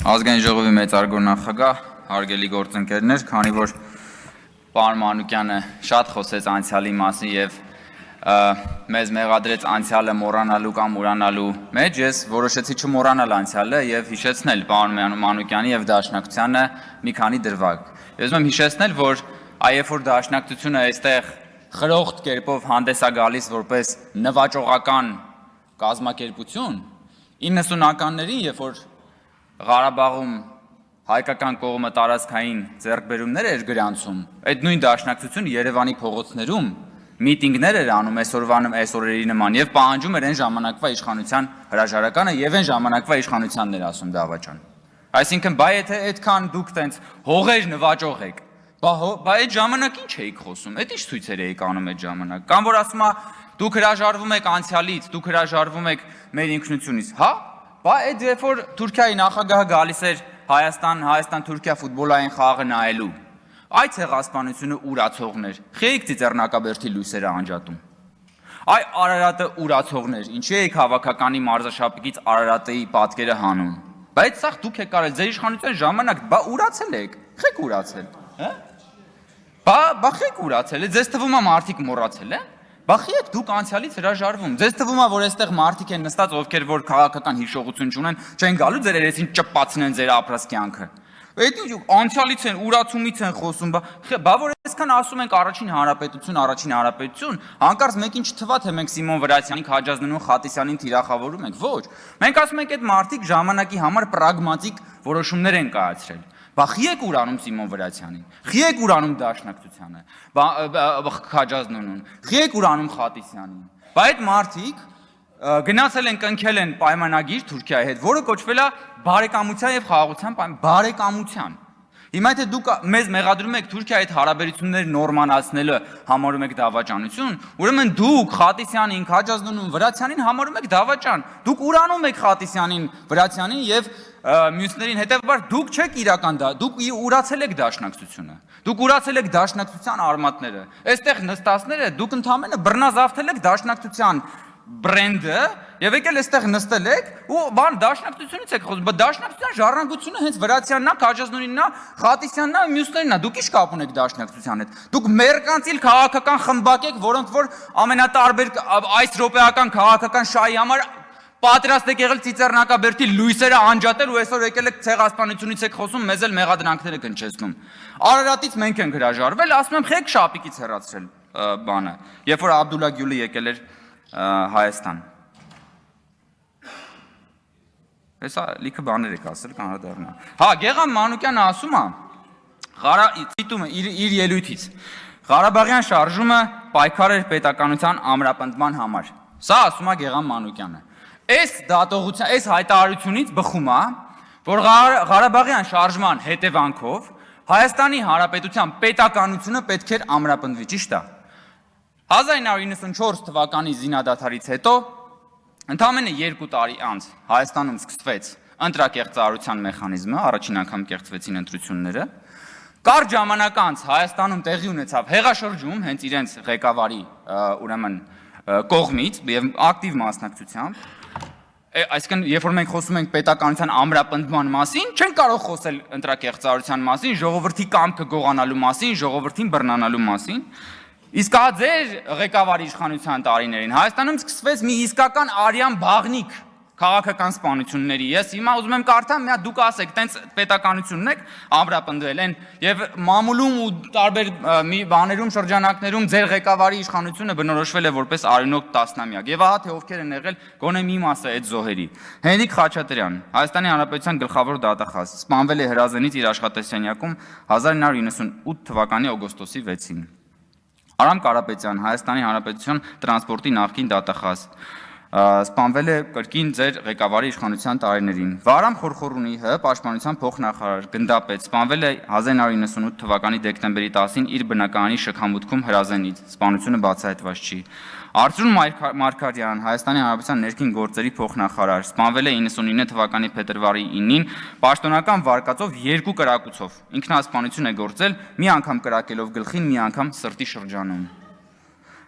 Ազգային ժողովի մեծարգո նախագահ, հարգելի գործընկերներ, քանի որ պարոն Մանուկյանը շատ խոսեց անցյալի մասին եւ մեզ մեղադրեց անցյալը մոռանալու կամ ուրանալու մեջ, ես որոշեցի չմոռանալ անցյալը եւ հիշեցնել պարոն Մանուկյանի եւ Դաշնակցությանը մի քանի դրվագ։ Ես ուզում եմ հիշեցնել, որ այեւ որ Դաշնակցությունը այստեղ խրոխտ կերպով հանդես է գալիս որպես նվաճողական կազմակերպություն, 90-ականներին, երբ որ Ղարաբաղում հայկական կողմը տարածքային ձեռքբերումներ էր գրանցում, այդ նույն Դաշնակցությունը Երևանի փողոցներում միտինգներ էր անում այսօրերի նման եւ պահանջում էր այն ժամանակվա իշխանության հրաժարականը եւ այն ժամանակվա իշխանությանն էր ասում դավաճան։ Այսինքն, բայ եթե այդքան դուք տենց հողեր նվաճող եք, բա այդ ժամանակ ինչ էիք խոսում, այդ ինչ ցույցեր էիք անում այդ ժամանակ, կամ որ ասում է դուք հրաժարվում եք անցյալից, դուք հրաժարվում եք մեր ինքնությունից, հա։ Բա այդ երբ որ Թուրքիայի նախագահը գալիս էր Հայաստան-Թուրքիա ֆուտբոլային խաղը նայելու, այդ ցեղասպանությունը ուրացողներ, խեիք ծիծեռնակաբերդի լույսերը անջատում։ Այ Արարատը ուրացողներ, ինչի եք հավաքականի մարզաշապիկից Արարատի պատկերը հանում։ Բայց սա դուք եք արել ձեր իշխանության ժամանակ, բա ուրացել եք, խեք ուրացել, հա։ Բա խեք ուրացել է, ձեզ թվում է մարդիկ մոռացել են։ Բախի եք դուք անցյալից հրաժարվում։ Ձեզ թվում է, որ այստեղ մարդիկ են նստած, ովքեր որ քաղաքական հիշողություն չունեն, չեն գալու ձեր երեսին ճպացնեն ձեր ապրած կյանքը։ Այդ ինչ անցյալից են, ուրացումից են խոսում, բա որ այսքան ասում ենք առաջին հանրապետություն, հանկարծ մեկին չթվա թե մենք Սիմոն Վրացյանին, Քաջազնունին, Խատիսյանին թիրախավորում ենք, ոչ։ Մենք ասում ենք այդ մարդիկ ժամանակի համար պրագմատիկ որոշումներ են կայացրել։ Բա խի եք ուրանում Սիմոն Վրացյանին, խի եք ուրանում Դաշնակցությանը, Քաջազնունին, խի եք ուրանում Խատիսյանին։ Բա այդ մարդիկ գնացել են կնքել են պայմանագիր Թուրքիայի հետ, որը կոչվել է բարեկամության եւ խաղաղության բարեկամության։ Հիմա եթե դուք մեզ մեղադրում եք Թուրքիայի հետ հարաբերություններ նորմանացնելը համարում եք դավաճանություն, ուրեմն դուք Խատիսյանին, Քաջազնունին, Վրացյանին համարում եք դավաճան։ Դուք ուրանում եք Խատիսյանին, Վրացյանին եւ մյուսներին, հետեւաբար դուք չեք իրական դուք ուրացել եք Դաշնակցությունը։ Դուք ուրացել եք Դաշնակցության արմատները։ Այստեղ նստածները դուք ընդհանրապես բռնազավթել եք Դաշնակցության բրենդը եւ եկել այստեղ նստել եք ու բան Դաշնակցությունից եք խոսում, բայց Դաշնակցության ժառանգությունը հենց Վրացյանն է, Քաջազնունինն է, Խատիսյանն է, մյուսներն է, դուք ի՞նչ կապ ունեք Դաշնակցության հետ։ Դուք մերկանցիլ քաղաքական խմբակ եք, որոնք որ ամենատարբեր այս ռոպեական քաղաքական շահի համար պատրաստ եք եղել ծիծեռնակաբերդի լույսերը անջատել ու այսօր եկել եք ցեղասպանությունից եք խոսում, մեզ էլ մեղադրանքներ եք հնչեցնում։ Արարատից մենք ենք հրաժարվել, ասում եմ խեք շապիկից հեռացրել բանը, երբ որ Աբդուլլա Գյուլը եկել էր Հայաստան։ Հեսա լիքը բաներ եք ասել կանադառնա։ Հա, Գեգամ Մանուկյանը ասում է, ցիտում է իր ելույթից։ Ղարաբաղյան շարժումը պայքար էր պետականության ամրապնդման համար։ Սա ասում է Գեգամ Մանուկյանը։ Այս դատողության, այս հայտարարությունից բխում է, որ Ղարաբաղյան շարժման հետևանքով Հայաստանի Հանրապետության պետականությունը պետք էր ամրապնդվի, ճիշտ է։ 1994 թվականի զինադադարից հետո ընդամենը 2 տարի անց Հայաստանում սկսվեց ընտրակեղծարարության մեխանիզմը, առաջին անգամ կեղծվեցին ընտրությունները։ Կարճ ժամանակ անց Հայաստանում տեղի ունեցավ հեղաշրջում հենց իրենց ղեկավարի ուրեմն կողմից եւ ակտիվ մասնակցությամբ։ Այսինքն, երբ որ մենք խոսում ենք պետականության ամրապնդման մասին, չենք կարող խոսել ընտրակեղծարարության մասին, ժողովրդի կամքը գողանալու մասին, ժողովրդին բռնանալու մասին։ Իսկ հա ձեր ղեկավարի իշխանության տարիներին Հայաստանում սկսվեց մի իսկական արյան բաղնիկ քաղաքական սպանությունների։ Ես հիմա ուզում եմ կարդամ, մի հատ դուք ասեք, տենց պետականությունն եք ամրապնդվել են եւ մամուլում ու տարբեր մի բաներում շրջանակներում ձեր ղեկավարի իշխանությունը բնորոշվել է որպես արյունոտ տասնամյակ։ Եվ ահա թե ովքեր են եղել գոնե մի մասը այդ զոհերի։ Հենրիկ Խաչատրյան, Հայաստանի Հանրապետության գլխավոր դատախազ, սպանվել է հրազենից իր աշխատասենյակում 1998 թվականի օգոստոսի 6-ին։ Արամ Կարապետյան, Հայաստանի Հանրապետության տրանսպորտի նախկին դատախազ, սպանվել է կրկին ձեր ղեկավարի իշխանության տարիներին։ Վարամ Խորխորունի ՀՀ պաշտպանության փոխնախարար գնդապետ, սպանվել է 1998 թվականի դեկտեմբերի 10-ին իր բնակարանի շքամուտքում հրազենից, սպանությունը բացահայտված չի։ Արծրուն Մարգարյան, Հայաստանի Հանրապետության ներքին գործերի փոխնախարար, սպանվել է 99 թվականի փետրվարի 9-ին պաշտոնական վարկածով 2 կրակոցով։ Ինքնասպանություն է գործել, մի անգամ կրակելով գլխին, մի անգամ սրտի շրջանում։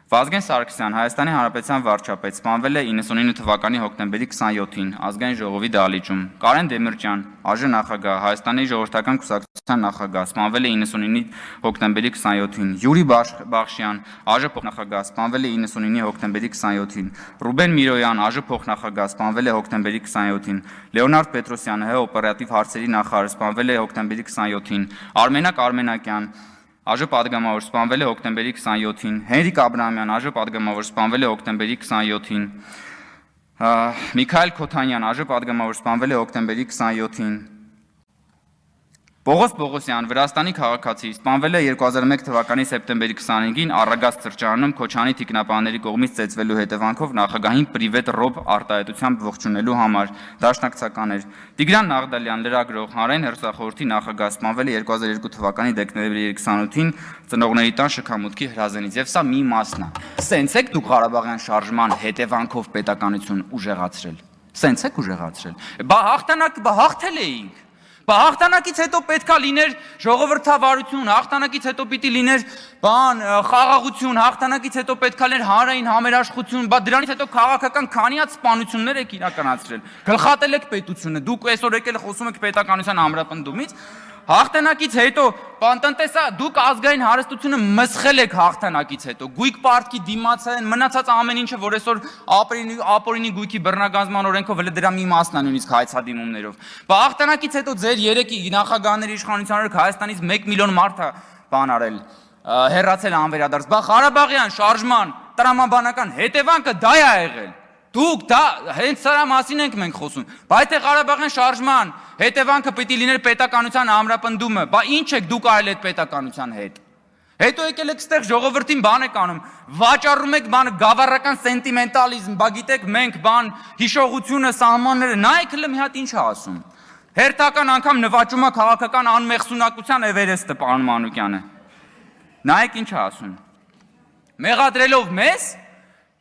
Վազգեն Սարգսյան, Հայաստանի Հանրապետության վարչապետ, սպանվել է 99 թվականի հոկտեմբերի 27-ին Ազգային ժողովի դահլիճում։ Կարեն Դեմիրճյան, ԱԺ նախագահ, Հայաստանի ժողովրդական կուսակցության նախագահ, սպանվել է 99 հոկտեմբերի 27-ին։ Յուրի Բախշյան, ԱԺ փոխնախագահ, սպանվել է 99 հոկտեմբերի 27-ին։ Ռուբեն Միրոյան, ԱԺ փոխնախագահ, սպանվել է հոկտեմբերի 27-ին։ Լեոնարդ Պետրոսյան, ՀՀ օպերատիվ հարցերի նախարար, սպանվել է հոկտեմբերի 27-ին։ Արմենակ Արմենակյան, ԱԺ պատգամավոր, սպանվել է հոկտեմբերի 27-ին, Հենրիկ Աբրահամյան, ԱԺ պատգամավոր, սպանվել է հոկտեմբերի 27-ին, Միքայել Քոթանյան, ԱԺ պատգամավոր, սպանվել է հոկտեմբերի 27-ին, Պողոս Պողոսյան, Վրաստանի քաղաքացի, սպանվել է 2001 թվականի սեպտեմբերի 25-ին Առագաստ սրճարանում Քոչանի թիկնապահների կողմից ծեծվելու հետևանքով նախագահին պրիվետ ռոբ արտահայտությամբ ողջունելու համար, դաշնակցական էր։ Տիգրան Նաղդալյան, լրագրող, Հանրային հեռուստախորհրդի նախագահ, սպանվել է 2002 թվականի դեկտեմբերի 28-ին Ծնողների տան շքամուտքի հրազենից, եւ սա մի մասն է։ Սենց եք դուք Ղարաբաղյան շարժման հետևանքով պետականություն ուժեղացրել։ Սենց եք ուժեղացրել։ Բա հաղթել էինք։ Բա հաղթանակից հետո պետքա լիներ ժողովրդավարություն, հաղթանակից հետո պիտի լիներ խաղաղություն, հաղթանակից հետո պետքա լիներ հանրային համերաշխություն, բա դրանից հետո քաղաքական քանի հատ սպանություններ եք իրականացրել։ Գլխատել եք պետությունը, դուք այսօր եկել խոսում եք պետականության ամրապնդումից։ Հաղթանակից հետո, տնտեսա, դուք ազգային հարստությունը մսխել եք հաղթանակից հետո, գույք պարտքի դիմաց են, մնացած ամեն ինչը, որ այսօր ապօրինի գույքի բռնագանձման օրենքով էլ դրա մի մասն է նույնիսկ հայցադիմումներով։ Բա հաղթանակից հետո ձեր երեքի նախագահների իշխանության օրոք Հայաստանից 1 միլիոն մարդ է բան արել, հեռացել անվերադարձ։ Բա Ղարաբաղյան շարժման տրամաբանական հետևանքը դա է եղել։ Դուք դա հենց սրա մասին ենք մենք խոսում։ Բայց թե Ղարաբաղյան շարժման հետևանքը պիտի լիներ պետականության ամրապնդումը, բա ինչ եք դուք արել այդ պետականության հետ։ Հետո եկել եք ստեղ ժողովրդին բան եք անում, վաճառում եք բան գավառական սենտիմենտալիզմ, բա գիտեք մենք բան հիշողությունը, սահմանները, նայեք հələ մի հատ ինչ է ասում։ Հերթական անգամ նվաճում է քաղաքական անմեղսունակության Էվերեստը պարոն Մանուկյանը։ Նայեք ինչ է ասում։ Մեղադրելով մեզ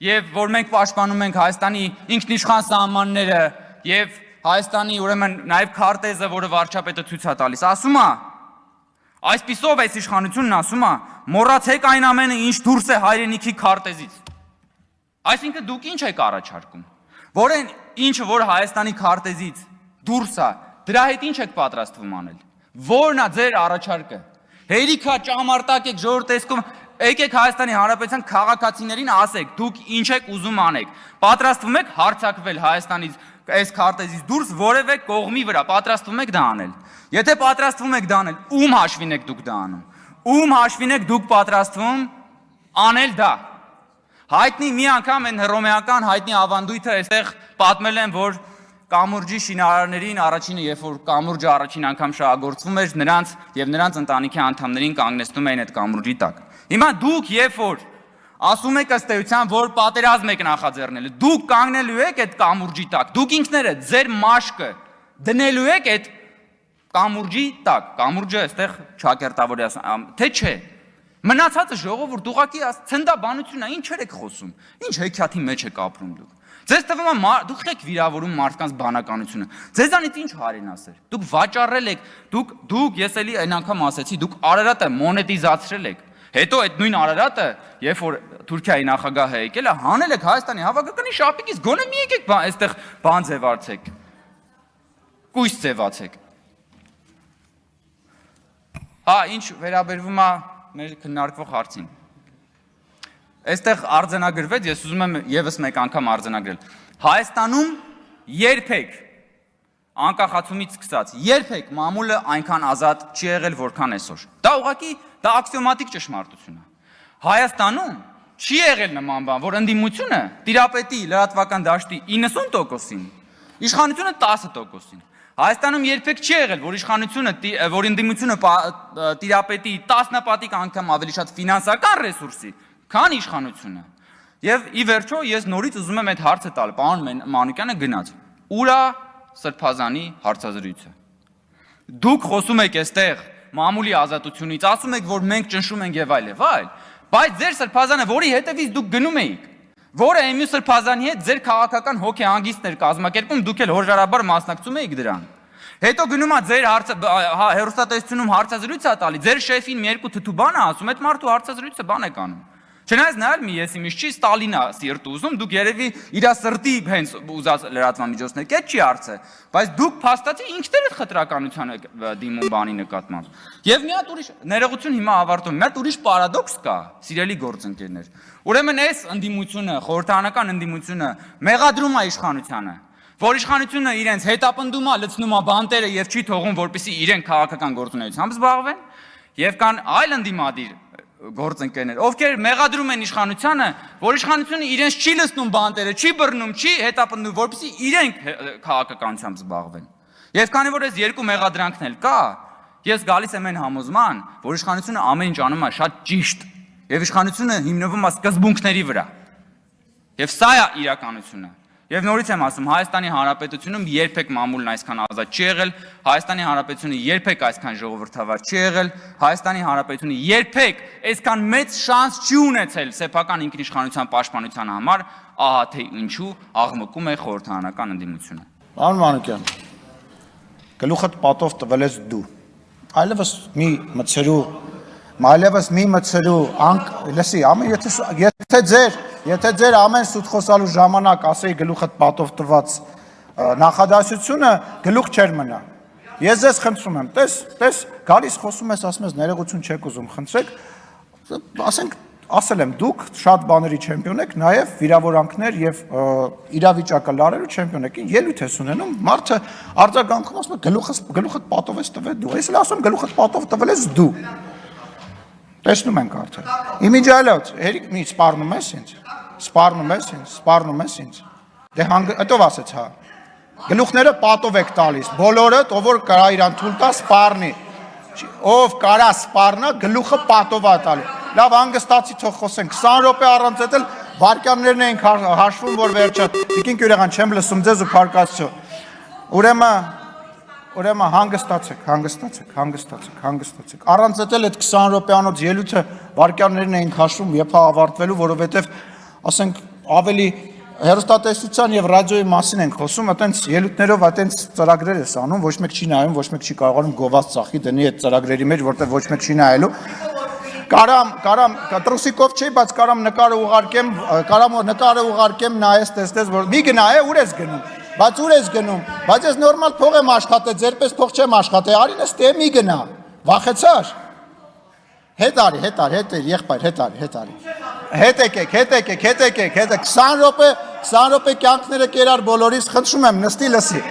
եւ որ մենք պաշտպանում ենք Հայաստանի ինքնիշխան սահմանները եւ Հայաստանի ուրեմն նաեւ քարտեզը, որը վարչապետը ցույց է տալիս, ասում է, այսպիսով այս իշխանությունն ասում է, մոռացեք այն ամենը, ինչ դուրս է հայրենիքի քարտեզից։ Այսինքն դուք ինչ եք առաջարկում, որ այն ինչը որ Հայաստանի քարտեզից դուրս է, դրա հետ ինչ եք պատրաստվում անել։ Որն է ձեր առաջարկը։ Հերիքա ճամարտակ եք ժողովրդի տեսքում, եկեք Հայաստանի Հանրապետության քաղաքացիներին ասեք, դուք ինչ եք ուզում անեք։ Պատրաստվում եք հարձակվել Հայաստանից այս քարտեզից դուրս որևէ կողմի վրա, պատրաստվում եք դա անել։ Եթե պատրաստվում եք դա անել, ում հաշվին եք դուք դա անում։ Ում հաշվին եք դուք պատրաստվում անել դա։ Հայտնի մի անգամ այն հռոմեական հայտնի ավանդույթը այստեղ պատմել են, որ կամուրջի շինարարներին առաջինը, երբ որ կամուրջը առաջին անգամ շահագործվում էր, նրանց եւ նրանց ընտանիքի անդամներին կանգնեցնում էին այդ կամուրջի տակ։ Հիմա դուք երբ որ ասում եք ըստ էության, որ պատերազմ եք նախաձեռնել, դուք կանգնելու եք այդ կամուրջի տակ, դուք ինքներդ ձեր մաշկը դնելու եք այդ կամուրջի տակ, կամուրջը այստեղ ճակերտավորի թե չէ։ Մնացածը ժողովուրդ ուղղակի ցնդաբանություն է, ինչեր եք խոսում, ինչ հեքիաթի մեջ եք ապրում դուք։ Ձեզ թվում է դուք եք վիրավորում մարդկանց բանականությունը։ Ձեզանից ինչ հարենասեր։ Դուք վաճառել եք, դուք ես էլի այն անգամ ասեցի, դուք Արարատը մոնետիզացրել եք։ Հետո այդ նույն Արարատը, երբ որ Թուրքիայի նախագահը եկել է, հանել եք Հայաստանի հավաքականի շապիկից, գոնե մի եկեք այստեղ բան ձևացեք։ Կույս ձևացեք։ Հա, ինչ վերաբերվում է մեր քննարկվող հարցին։ Այստեղ արձանագրվեց, ես ուզում եմ եւս մեկ անգամ արձանագրել։ Հայաստանում երբեք անկախացումից սկսած, երբեք մամուլը այնքան ազատ չի եղել, որքան այսօր։ Դա ուղղակի դա աքսիոմատիկ ճշմարտություն է։ Հայաստանում չի եղել նման բան, որ ընդդիմությունը տիրապետի լրատվական դաշտի 90%-ին, իշխանությունը 10%-ին։ Հայաստանում երբեք չի եղել, որ իշխանությունը, որ ընդդիմությունը տիրապետի 10-պատիկ անգամ ավելի շատ ֆինանսական ռեսուրսի, քան իշխանությունը։ Եվ ի վերջո ես նորից ուզում եմ այդ հարցը տալ, պարոն Մանուկյանը գնաց։ Ուր է Սրբազանի հարցազրույցը։ Դուք խոսում եք այստեղ մամուլի ազատությունից, ասում եք, որ մենք ճնշում ենք եւ այլ, բայց ձեր Սրբազանը, որի հետևից դուք գնում էիք, որը Էմյու Սրբազանի հետ ձեր քաղաքական հոգեհանգիստներ կազմակերպում, դուք էլ հորժարաբար մասնակցում էիք դրան։ Հետո գնում է ձեր հեռուստատեսությունում հարցազրույց է տալի, ձեր շեֆին մի երկու թթու բան է ասում, այդ մարդու հարցազրույցը բան է կանում։ Չնայած նա մի եսի միշտ չի Ստալինա սիրտ ուզում, դուք երևի իր սրտի հենց ուզած լրատվամիջոցներ կետ չի արծե, բայց դուք փաստացի ինքներդ խտրականությանը դիմում բանի նկատմամբ։ Եվ մի հատ ուրիշ ներողություն հիմա ավարտում, մի հատ ուրիշ պարադոքս կա, սիրելի գործընկերներ։ Ուրեմն այս ընդդիմությունը, խորհրդարանական ընդդիմությունը մեղադրում է իշխանությանը, որ իշխանությունը իրենց հետապնդում է, լցնում է բանտերը եւ չի թողում, որպեսզի իրենք քաղաքական գործունեությամբ զբաղվեն, եւ կան այլ ընդդիմադիր գործընկերներ, ովքեր մեղադրում են իշխանությանը, որ իշխանությունը իրենց չի լցնում բանտերը, չի բռնում, չի հետապնդում, որպեսզի իրենք քաղաքականությամբ զբաղվեն։ Եվ քանի որ այս երկու մեղադրանքն էլ կա, ես գալիս եմ այն համոզման, որ իշխանությունը ամեն ինչ անում է շատ ճիշտ, եւ իշխանությունը հիմնվում է սկզբունքների վրա։ Եվ սա է իրականությունը։ Եվ նորից եմ ասում, Հայաստանի Հանրապետությունում երբեք մամուլն այսքան ազատ չի եղել, Հայաստանի Հանրապետությունը երբեք այսքան ժողովրդավար չի եղել, Հայաստանի Հանրապետությունը երբեք այսքան մեծ շանս չի ունեցել սեփական ինքնիշխանության պաշտպանության համար, ահա թե ինչու աղմկում է խորհրդարանական ընդդիմությունը։ Պարոն Մանուկյան, գլուխդ պատով տվել ես դու։ Այլևս մի մցրու, լսի, եթե ձեր ամեն սուտ խոսալու ժամանակ ասեի գլուխդ պատով տված նախադասությունը գլուխ չեր մնա։ Ես ձեզ խնդրում եմ, տես, գալիս խոսում ես, ասում ես ներողություն չեք ուզում, խնդրեք, ասենք, ասել եմ, դուք շատ բաների չեմպիոն եք, նաև վիրավորանքներ եւ իրավիճակը լարելու չեմպիոն եք, ելույթ ես ունենում, մարդը արձագանքում ասում է գլուխդ պատով ես տվել դու, ես էլ ասում գլուխդ պատով տվել ես դու։ Տեսնում ենք արդեն։ Իմիջիալոց, հերիք մի սպառնում ես ինձ։ Դե հետո ասեց հա։ Գլուխները պատով եք տալիս, բոլորը, ով որ կարա իրան թույլ տա սպառնի։ Ով կարա սպառնա, գլուխը պատով է տալի։ Լավ, հանգստացի թող խոսենք, 20 րոպե առանց էդ էլ վարկյաններն ենք հաշվում, որ վերջը։ Տիկին Կյուրեղան, չեմ լսում ձեզ ու փարկացու։ Ուրեմն հանգստացեք։ Առանց էդ էլ այդ 20 րոպեանոց ելույթը վարկյաններն ենք հաշվում, երբ ավարտվելու, որովհետև ասենք ավելի հեռուստատեսության եւ ռադիոյի մասին ենք խոսում, այտենց ելույթներով այտենց ծրագրեր ես անում, ոչ մեկ չի նայում, ոչ մեկ չի կարողանում գովաց ծախի դնի այդ ծրագրերի մեջ, որտեղ ոչ մեկ չի նայելու։ Կարամ տրուսիկով չի, բայց կարամ նկարը ուղարկեմ նայես տեսնես, որ մի գնա է, ուր ես գնում, բայց ես նորմալ փող եմ աշխատել, ձերպես փող չեմ աշխատել, արին ես տե մի գնա, վախեցար։ Հետ արի, եղբայր, հետ եկեք, 20 րոպե կյանքները կերար բոլորիս, խնդրում եմ նստի լսի,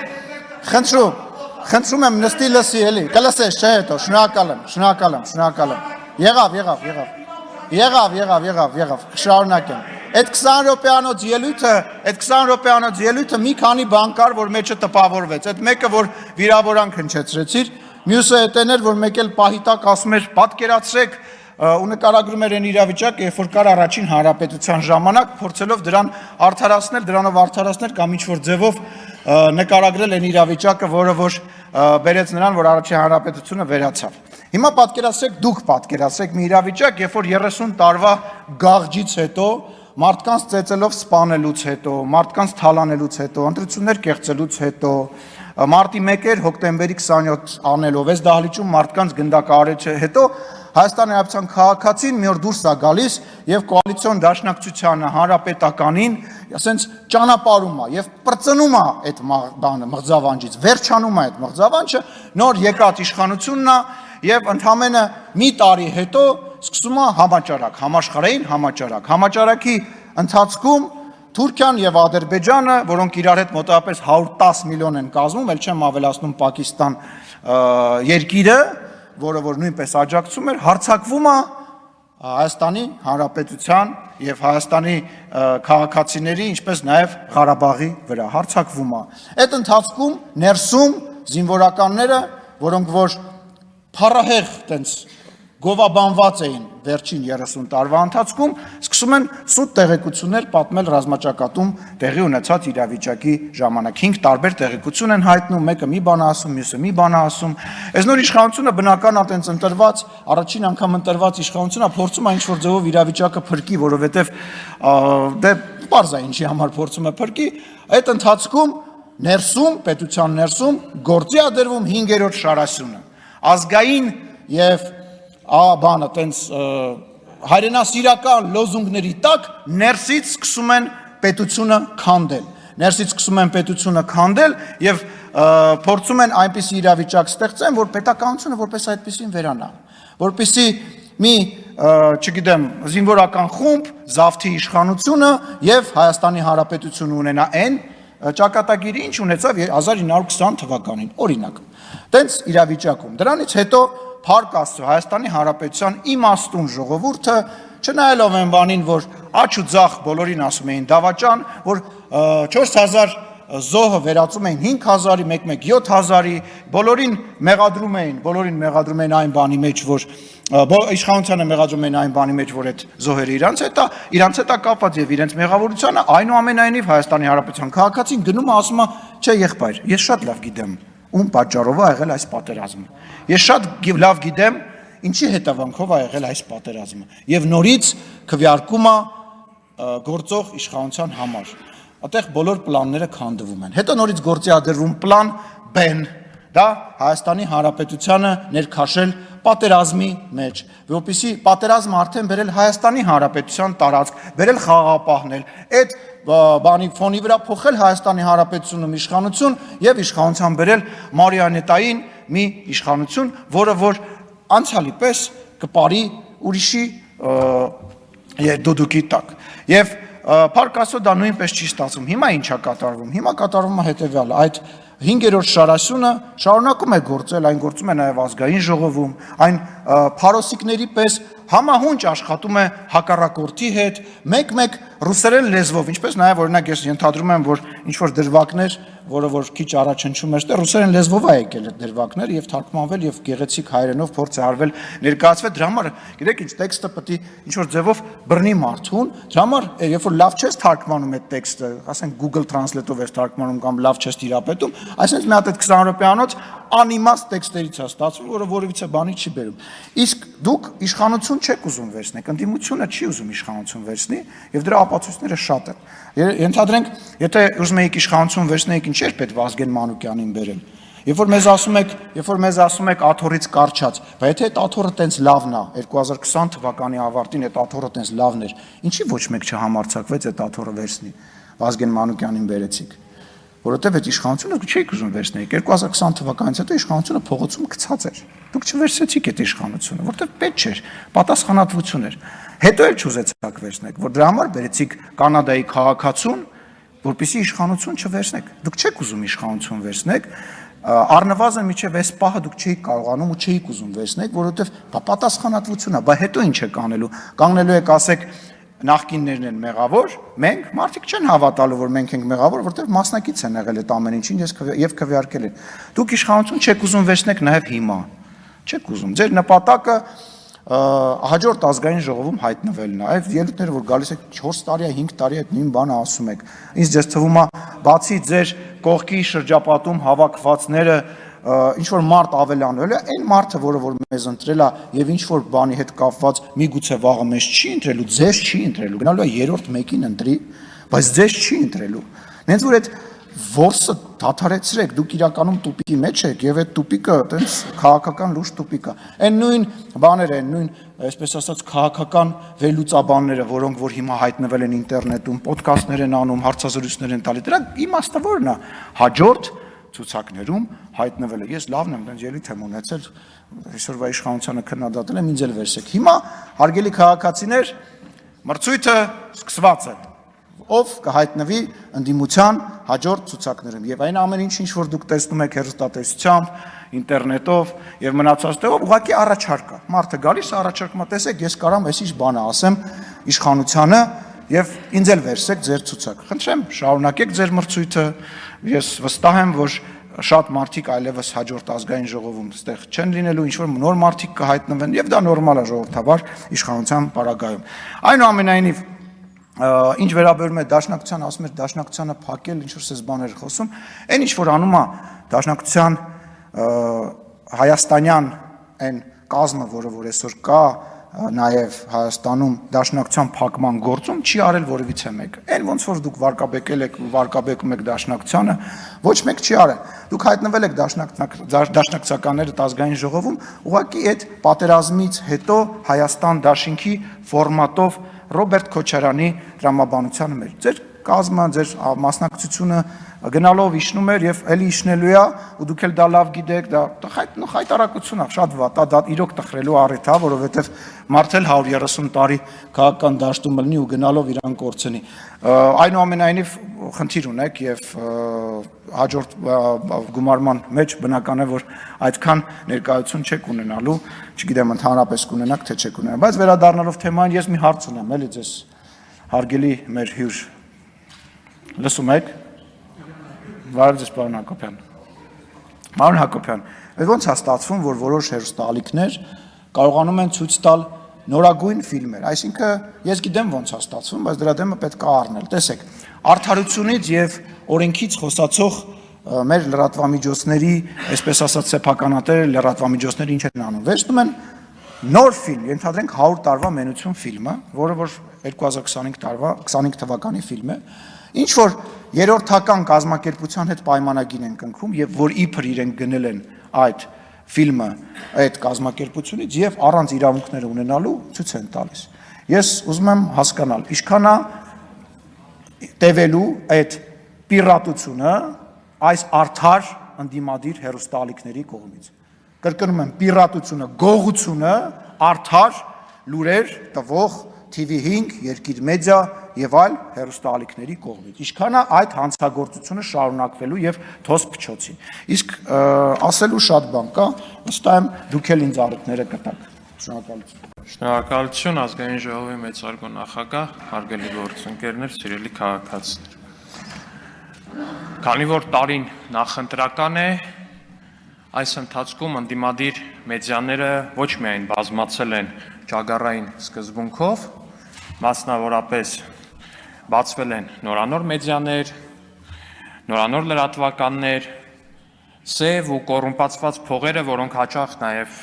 խնդրում եմ նստի լսի, էլի, կլսես, չէ հետո, շնորհակալ եմ, եղավ, շարունակեմ, այդ 20 րոպեանոց ելույթը մի քանի բան կար, որ մեջը տպավորվեց, այդ մեկը, որ վիրավորանք հնչեցրեցիր, մյուսը էտեն էր, որ մեկ էլ պահի տակ ասում էր պատկերացրեք ու նկարագրում էր այն իրավիճակը, երբ որ կար առաջին հանրապետության ժամանակ, փորձելով դրանով արդարացնել կամ ինչ-որ ձևով նկարագրել այն իրավիճակը, որը որ բերեց նրան, որ առաջին հանրապետությունը վերացավ։ Հիմա դուք պատկերացրեք մի իրավիճակ, երբ որ 30 տարվա գաղջից հետո, մարդկանց ծեծելով սպանելուց հետո, մարդկանց թալանելուց հետո, ընտրություններ կեղծելուց հետո, մարտի 1 հոկտեմբերի 27 անելով, այս դահլիճում մարդկանց գնդակահարեցի հետո Հայաստանի Հանրապետության քաղաքացին մի օր դուրս է գալիս եւ կոալիցիոն դաշնակցությանը, հանրապետականին, ասենց ճանապարհում է եւ պրծնում է այդ բանը մղձավանջից, վերջանում է այդ մղձավանջը, նոր եկած իշխանությունն է եւ ընդամենը մի տարի հետո սկսում է համաճարակ, համաշխարհային համաճարակ։ Համաճարակի ընթացքում Թուրքիան եւ Ադրբեջանը, որոնք իրար հետ մոտավորապես 110 միլիոն են կազմում, ել չեմ ավելացնում Պակիստան երկիրը, որը որ նույնպես աջակցում էր, հարձակվում է Հայաստանի Հանրապետության եւ Հայաստանի քաղաքացիների, ինչպես նաեւ Ղարաբաղի վրա հարձակվում է։ Այդ ընթացքում ներսում զինվորականները, որոնք որ փառահեղ տենց գովաբանված էին վերջին 30 տարվա ընթացքում, սկսում են սուտ տեղեկություններ պատմել ռազմաճակատում տեղի ունեցած իրավիճակի ժամանակ։ 5 տարբեր տեղեկություն են հայտնում, մեկը մի բան ասում, մյուսը մի բան ասում։ Այս նոր իշխանությունը բնական է տենց ընտրված, առաջին անգամ ընտրված իշխանությունը փորձում է ինչ-որ ձևով իրավիճակը փրկի, որովհետև դե պարզ է ինչի համար փորձում է փրկի։ Այդ ընթացքում ներսում, պետության ներսում գործի է դրվում 5-րդ շարասյունը։ Ազգային եւ բանը տենց հայրենասիրական լոզունգների տակ ներսից սկսում են պետությունը քանդել։ Ներսից սկսում են պետությունը քանդել եւ փորձում են այնպիսի իրավիճակ ստեղծեն, որ պետականությունը որպես այդպեսին վերանա, որպեսզի մի, չգիտեմ, զինվորական խումբ զավթի իշխանությունը եւ Հայաստանի Հանրապետությունը ունենա այն ճակատագիրը, ինչ ունեցավ 1920 թվականին, օրինակ։ Տենց իրավիճակում։ Դրանից հետո Փառք Աստծո Հայաստանի Հանրապետության իմաստուն ժողովուրդը, չնայելով այն բանին, որ աչ ու ձախ բոլորին ասում էին դավաճան, որ 4000 զոհը վերածում էին 5000-ի, մեկ 7000-ի, բոլորին մեղադրում էին այն բանի մեջ, որ իշխանությանը մեղադրում էին այն բանի մեջ, որ այդ զոհերը իրանց հետ է կապված եւ իրենց մեղավորությունը, այնուամենայնիվ Հայաստանի Հանրապետության քաղաքացին գնում է ասում է, չէ եղբայր, ես շատ լավ գիտեմ, ում պատճառով է եղել այս պատերազմը։ Ես շատ լավ գիտեմ, ինչի հետևանքով է եղել այս պատերազմը եւ նորից քվեարկում է գործող իշխանության համար։ Այդտեղ բոլոր պլանները քանդվում են։ Հետո նորից գործի է դրվում պլան B-ն, դա Հայաստանի Հանրապետությանը ներքաշել պատերազմի մեջ, որպեսզի պատերազմը արդեն բերել Հայաստանի Հանրապետության տարածք, բերել խաղաղապահնել, այդ բանի ֆոնի վրա փոխել Հայաստանի Հանրապետությունում իշխանություն եւ իշխանության բերել մարիոնետային մի իշխանություն, որը որ անցյալի պես կպարի ուրիշի դուդուկի տակ։ Եվ Փառք Աստծո դա նույնպես չի ստացվում։ Հիմա ինչա կատարվում։ Հիմա կատարվում է հետևյալը, այդ 5-րդ շարասյունը շարունակում է գործել, այն գործում է նաև ազգային ժողովում, այն փարոսիկների պես համահունչ աշխատում է հակառակորդի հետ, մեկ ռուսերեն լեզվով, ինչպես նաև օրինակ ես ենթադրում եմ, որ ինչ որ դրվագներ, որը որ քիչ առաջ հնչում էր, ռուսերեն լեզվով է եկել այդ դրվագներ եւ թարգմանվել եւ գեղեցիկ հայերենով փորձ է արվել ներկայացվել։ Դրա համար, գիտեք ինչ, տեքստը պետք է ինչ որ ձևով բռնի մարդուն, դրա համար երբ որ լավ չես թարգմանում այդ տեքստը, ասենք Google Translate-ով ես թարգմանում կամ լավ չես տիրապետում, այսինքն մի հատ այդ 20 րոպեանոց անիմաստ տեքստերից է ստացվում, որը որևիցե բանի չի բերում։ Իսկ դուք իշխանություն չեք ուզում վերցնեք, ընդդիմությունը չի ուզում իշխանություն վերցնի եւ դրա ապացույցները շատ են։ Ենթադրենք, եթե ուզում եք իշխանություն վերցնեիք, ինչ էր պետք Վազգեն Մանուկյանին բերել։ Երբ որ մեզ ասում եք աթոռից կարճած, բայց եթե այդ աթոռը տենց լավն է, 2020 թվականի ավարտին այդ աթոռը տենց լավն էր, ինչի ոչ մեկ չհամարցակվեց այդ աթոռը վերցնի։ Վազգեն Մանուկյանին բերեցիք։ Որովհետև այդ իշխանությունը դուք չէիք ուզում վերցնեիք, 2020 թվականից հետո իշխանությունը փողոցում գցած էր։ Դուք չվերցրեցիք այդ իշխանությունը, որովհետև պետք չէր, պատասխանատվություն էր։ Հետո էլ չուզեցաք վերցնեք, որ դրա համար բերեցիք Կանադայի քաղաքացուն, որպեսզի իշխանություն չվերցնեք։ Դուք չեք ուզում իշխանություն վերցնեք, առնվազն միջև այս պահը դուք չէիք կարողանում ու չէիք ուզում վերցնեք, որովհետև պատասխանատվություն է, բայց հետո ինչ եք անելու։ Կանգնելու եք ասեք նախկիններն են մեղավոր, մենք մարդիկ չեն հավատալու, որ մենք ենք մեղավոր, որովհետև մասնակից են եղել այդ ամեն ինչին եւ քվեարկել են։ Դուք իշխանություն չեք ուզում վերցնեք նաեւ հիմա։ Չեք ուզում։ Ձեր նպատակը հաջորդ ազգային ժողովում հայտնվելն է։ Այդ ելույթները, որ գալիս եք 4 տարի, 5 տարի այդ նույն բանը ասում եք։ Ինձ ձեզ թվում է, բացի ձեր կողքի շրջապատում հավաքվածները ինչ որ մարդ ավելանվել է, այն մարդը, որը որ մեզ ընտրել է եւ ինչ որ բանի հետ կապված միգուցե վաղը մեզ չի ընտրելու, ձեզ չի ընտրելու, գնալու է երրորդ մեկին ընտրի, բայց ձեզ չի ընտրելու։ Նենց որ այդ որսը դադարեցրեք, դուք իրականում տուպիկի մեջ եք եւ այդ տուպիկը այտենց քաղաքական լուրջ տուպիկ է։ Այն նույն բաները, այն նույն, այսպես ասած, քաղաքական վերլուծաբանները, որոնք որ հիմա հայտնվել են ինտերնետում, ոդքասթներ են անում, հարցազրույցներ են տալի, դրա իմաստը ո՞րն է։ Հաջորդ ցուցակներում հայտնվել է։ Ես լավն եմ, դեռ ելույթ եմ ունեցել, այսօրվա իշխանությանը քննադատել եմ, ինձ էլ վերսեք։ Հիմա հարգելի քաղաքացիներ, մրցույթը սկսված է։ Ով կհայտնվի ընդդիմության հաջորդ ցուցակներում եւ այն ամեն ինչ որ դուք տեսնում եք հեռուստատեսությամբ, ինտերնետով եւ մնացած տեղով, ուղղակի առաջարկ է։ Մարդը գալիս է առաջարկում, տեսեք, ես կարամ այսինչ բանը ասեմ իշխանությանը եւ ինձ էլ վերսեք ձեր ցուցակը։ Խնդրեմ, շարունակեք ձեր մրցույթը։ Ես վստահ եմ, որ շատ մարդիկ այլևս հաջորդ ազգային ժողովում ստեղ չեն լինելու, ինչ որ նոր մարդիկ կհայտնվեն եւ դա նորմալ է ժողովրդավար իշխանության պարագայում։ Այնուամենայնիվ ինչ վերաբերում է դաշնակցության, ասում էր դաշնակցությանը փակել, ինչ որ սես բաներ խոսում, այն ինչ որ անում է դաշնակցության հայաստանյան այն կազմը, որը որ այսօր կա, նաև Հայաստանում դաշնակցության փակման գործում չի արել որևիցե մեկը։ Այն ոնց որ դուք վարկաբեկել եք ու վարկաբեկում եք դաշնակցությանը, ոչ մեկ չի արել։ Դուք հայտնվել եք դաշնակցականները ազգային ժողովում, ուղղակի այդ պատերազմից հետո Հայաստան դաշինքի ֆորմատով Ռոբերտ Քոչարյանի տրամաբանությանը մեր։ Ձեր կազմը, ձեր մասնակցությունը գնալով իջնում էր եւ էլի իջնելու է, ու դուք էլ դա լավ գիտեք, դա խայտարակություն է, շատ վատ, դա իրոք տխրելու առիթ է, որովհետեւ մարդել 130 տարի քաղաքական դաշտում լինի ու գնալով իրան կորցնի։ Այնուամենայնիվ խնդիր ունեք եւ հաջորդ գումարման մեջ բնական է, որ այդքան ներկայություն չեք ունենալու, չգիտեմ ընդհանրապես կունենաք թե չեք ունենա, բայց վերադառնալով թեմային ես մի հարց ունեմ, էլի ձեզ հարգելի մեր հյուր լսում եք։ Բարև ձեզ, պարոն Հակոբյան։ Պարոն Հակոբյան, ոնց է ստացվում, որ որոշ հեռուստաալիքներ կարողանում են ցույց տալ նորագույն ֆիլմեր, այսինքն ես գիտեմ ոնց է ստացվում, բայց դրա դեմը պետք է առնել։ Տեսեք, արդարությունից եւ օրենքից խոսացող մեր լրատվամիջոցների, այսպես ասած, սեփականատեր լրատվամիջոցները ինչ են անում։ Վերցնում են նոր ֆիլմ, ենթադրենք 100 տարվա մենություն ֆիլմը, որը որ 2025 թվականի ֆիլմ է, ինչ որ երրորդական կազմակերպության հետ պայմանագիր են կնքում եւ որ իբր իրենք գնել են այդ ֆիլմը այդ կազմակերպությունից եւ առանց իրավունքներ ունենալու ցույց են տալիս։ Ես ուզում եմ հասկանալ, ինչքան է տևելու այդ պիրատությունը այս արդար ընդդիմադիր հեռուստաալիքների կողմից։ Կրկնում եմ, պիրատությունը, գողությունը արդար լուրեր տվող TV5, Երկիր մեդիա եւ այլ հեռուստաալիքների կողմից։ Ինչքան է այդ հանցագործությունը շարունակվելու եւ թոս փչոցին։ Իսկ ասելու շատ բան կա, վստահ եմ դուք էլ ինձ առիթները կտաք։ Շնորհակալություն։ Շնորհակալություն ազգային ժողովի մեծարգո նախագահ, հարգելի գործընկերներ, սիրելի քաղաքացիներ։ Քանի որ տարին նախընտրական է, այս ընթացքում ընդդիմադիր մեդիաները ոչ միայն բազմացել են ճագարային սկզբունքով, մասնավորապես բացվել են նորանոր մեդիաներ, նորանոր լրատվականներ, սև ու կոռումպացված փողերը, որոնք հաճախ նաև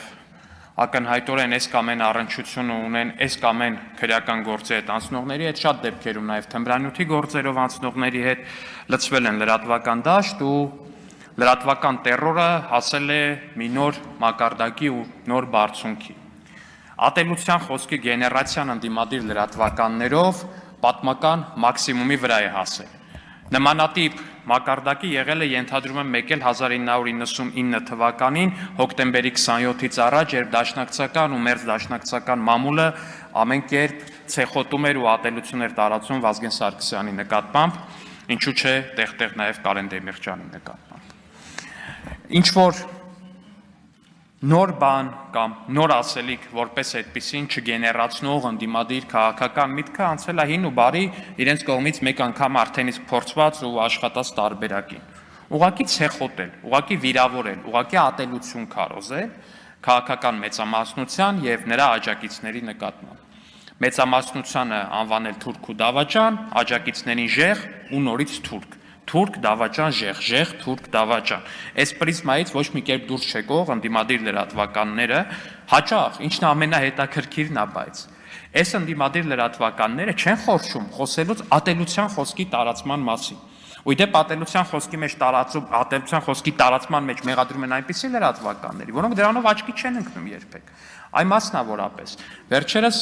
ակնհայտորեն այս կամ այն առնչությունը ունեն այս կամ այն քրեական գործի հետ անցնողների հետ, շատ դեպքերում նաև թմրանյութի գործերով անցնողների հետ լցվել են լրատվական դաշտ ու լրատվական տերորը հասել է մի նոր մակարդակի ու նոր բարձունքի։ Ատելության խոսքի գեներացիան ընդդիմադիր լրատվականներով պատմական մաքսիմումի վրա է հասել։ Նմանատիպ մակարդակի եղել է ենթադրում եմ մեկ էլ 1999 թվականին հոկտեմբերի 27-ից առաջ, երբ դաշնակցական ու մերձ դաշնակցական մամուլը ամեն կերպ ցեխոտում էր ու ատելություն էր տարածում Վազգեն Սարգսյանի նկատմամբ, ինչու՞ չէ տեղ-տեղ նաև Կարեն Դեմիրճյանի նկատմամբ։ Ինչ որ նոր բան կամ նոր ասելիք որպես այդպեսին չգեներացնող ընդդիմադիր քաղաքական միտքը անցել է հին ու բարի իրենց կողմից մեկ անգամ արդեն իսկ փորձված ու աշխատած տարբերակին։ Ուղղակի ցեխոտել, ուղղակի վիրավորել, ուղղակի ատելություն քարոզել քաղաքական մեծամասնության եւ նրա աջակիցների նկատմամբ։ Մեծամասնությանը անվանել թուրք ու դավաճան, աջակիցներին ժեղ ու նորից թուրք։ Թուրք դավաճան ժեղ, թուրք դավաճան։ Այս պրիզմայից ոչ մի կերպ դուրս չեկող ընդդիմադիր լրատվականները հաճախ, ինչն ամենահետաքրքիրն է, բայց այս ընդդիմադիր լրատվականները չեն խորշում խոսելուց ատելության խոսքի տարածման մասին։ Ու դեպ ատելության խոսքի մեջ ատելության խոսքի տարածման մեջ մեղադրում են այնպիսի լրատվականների, որոնք դրանով աչքի չեն ընկնում երբեք։ Այ մասնավորապես վերջերս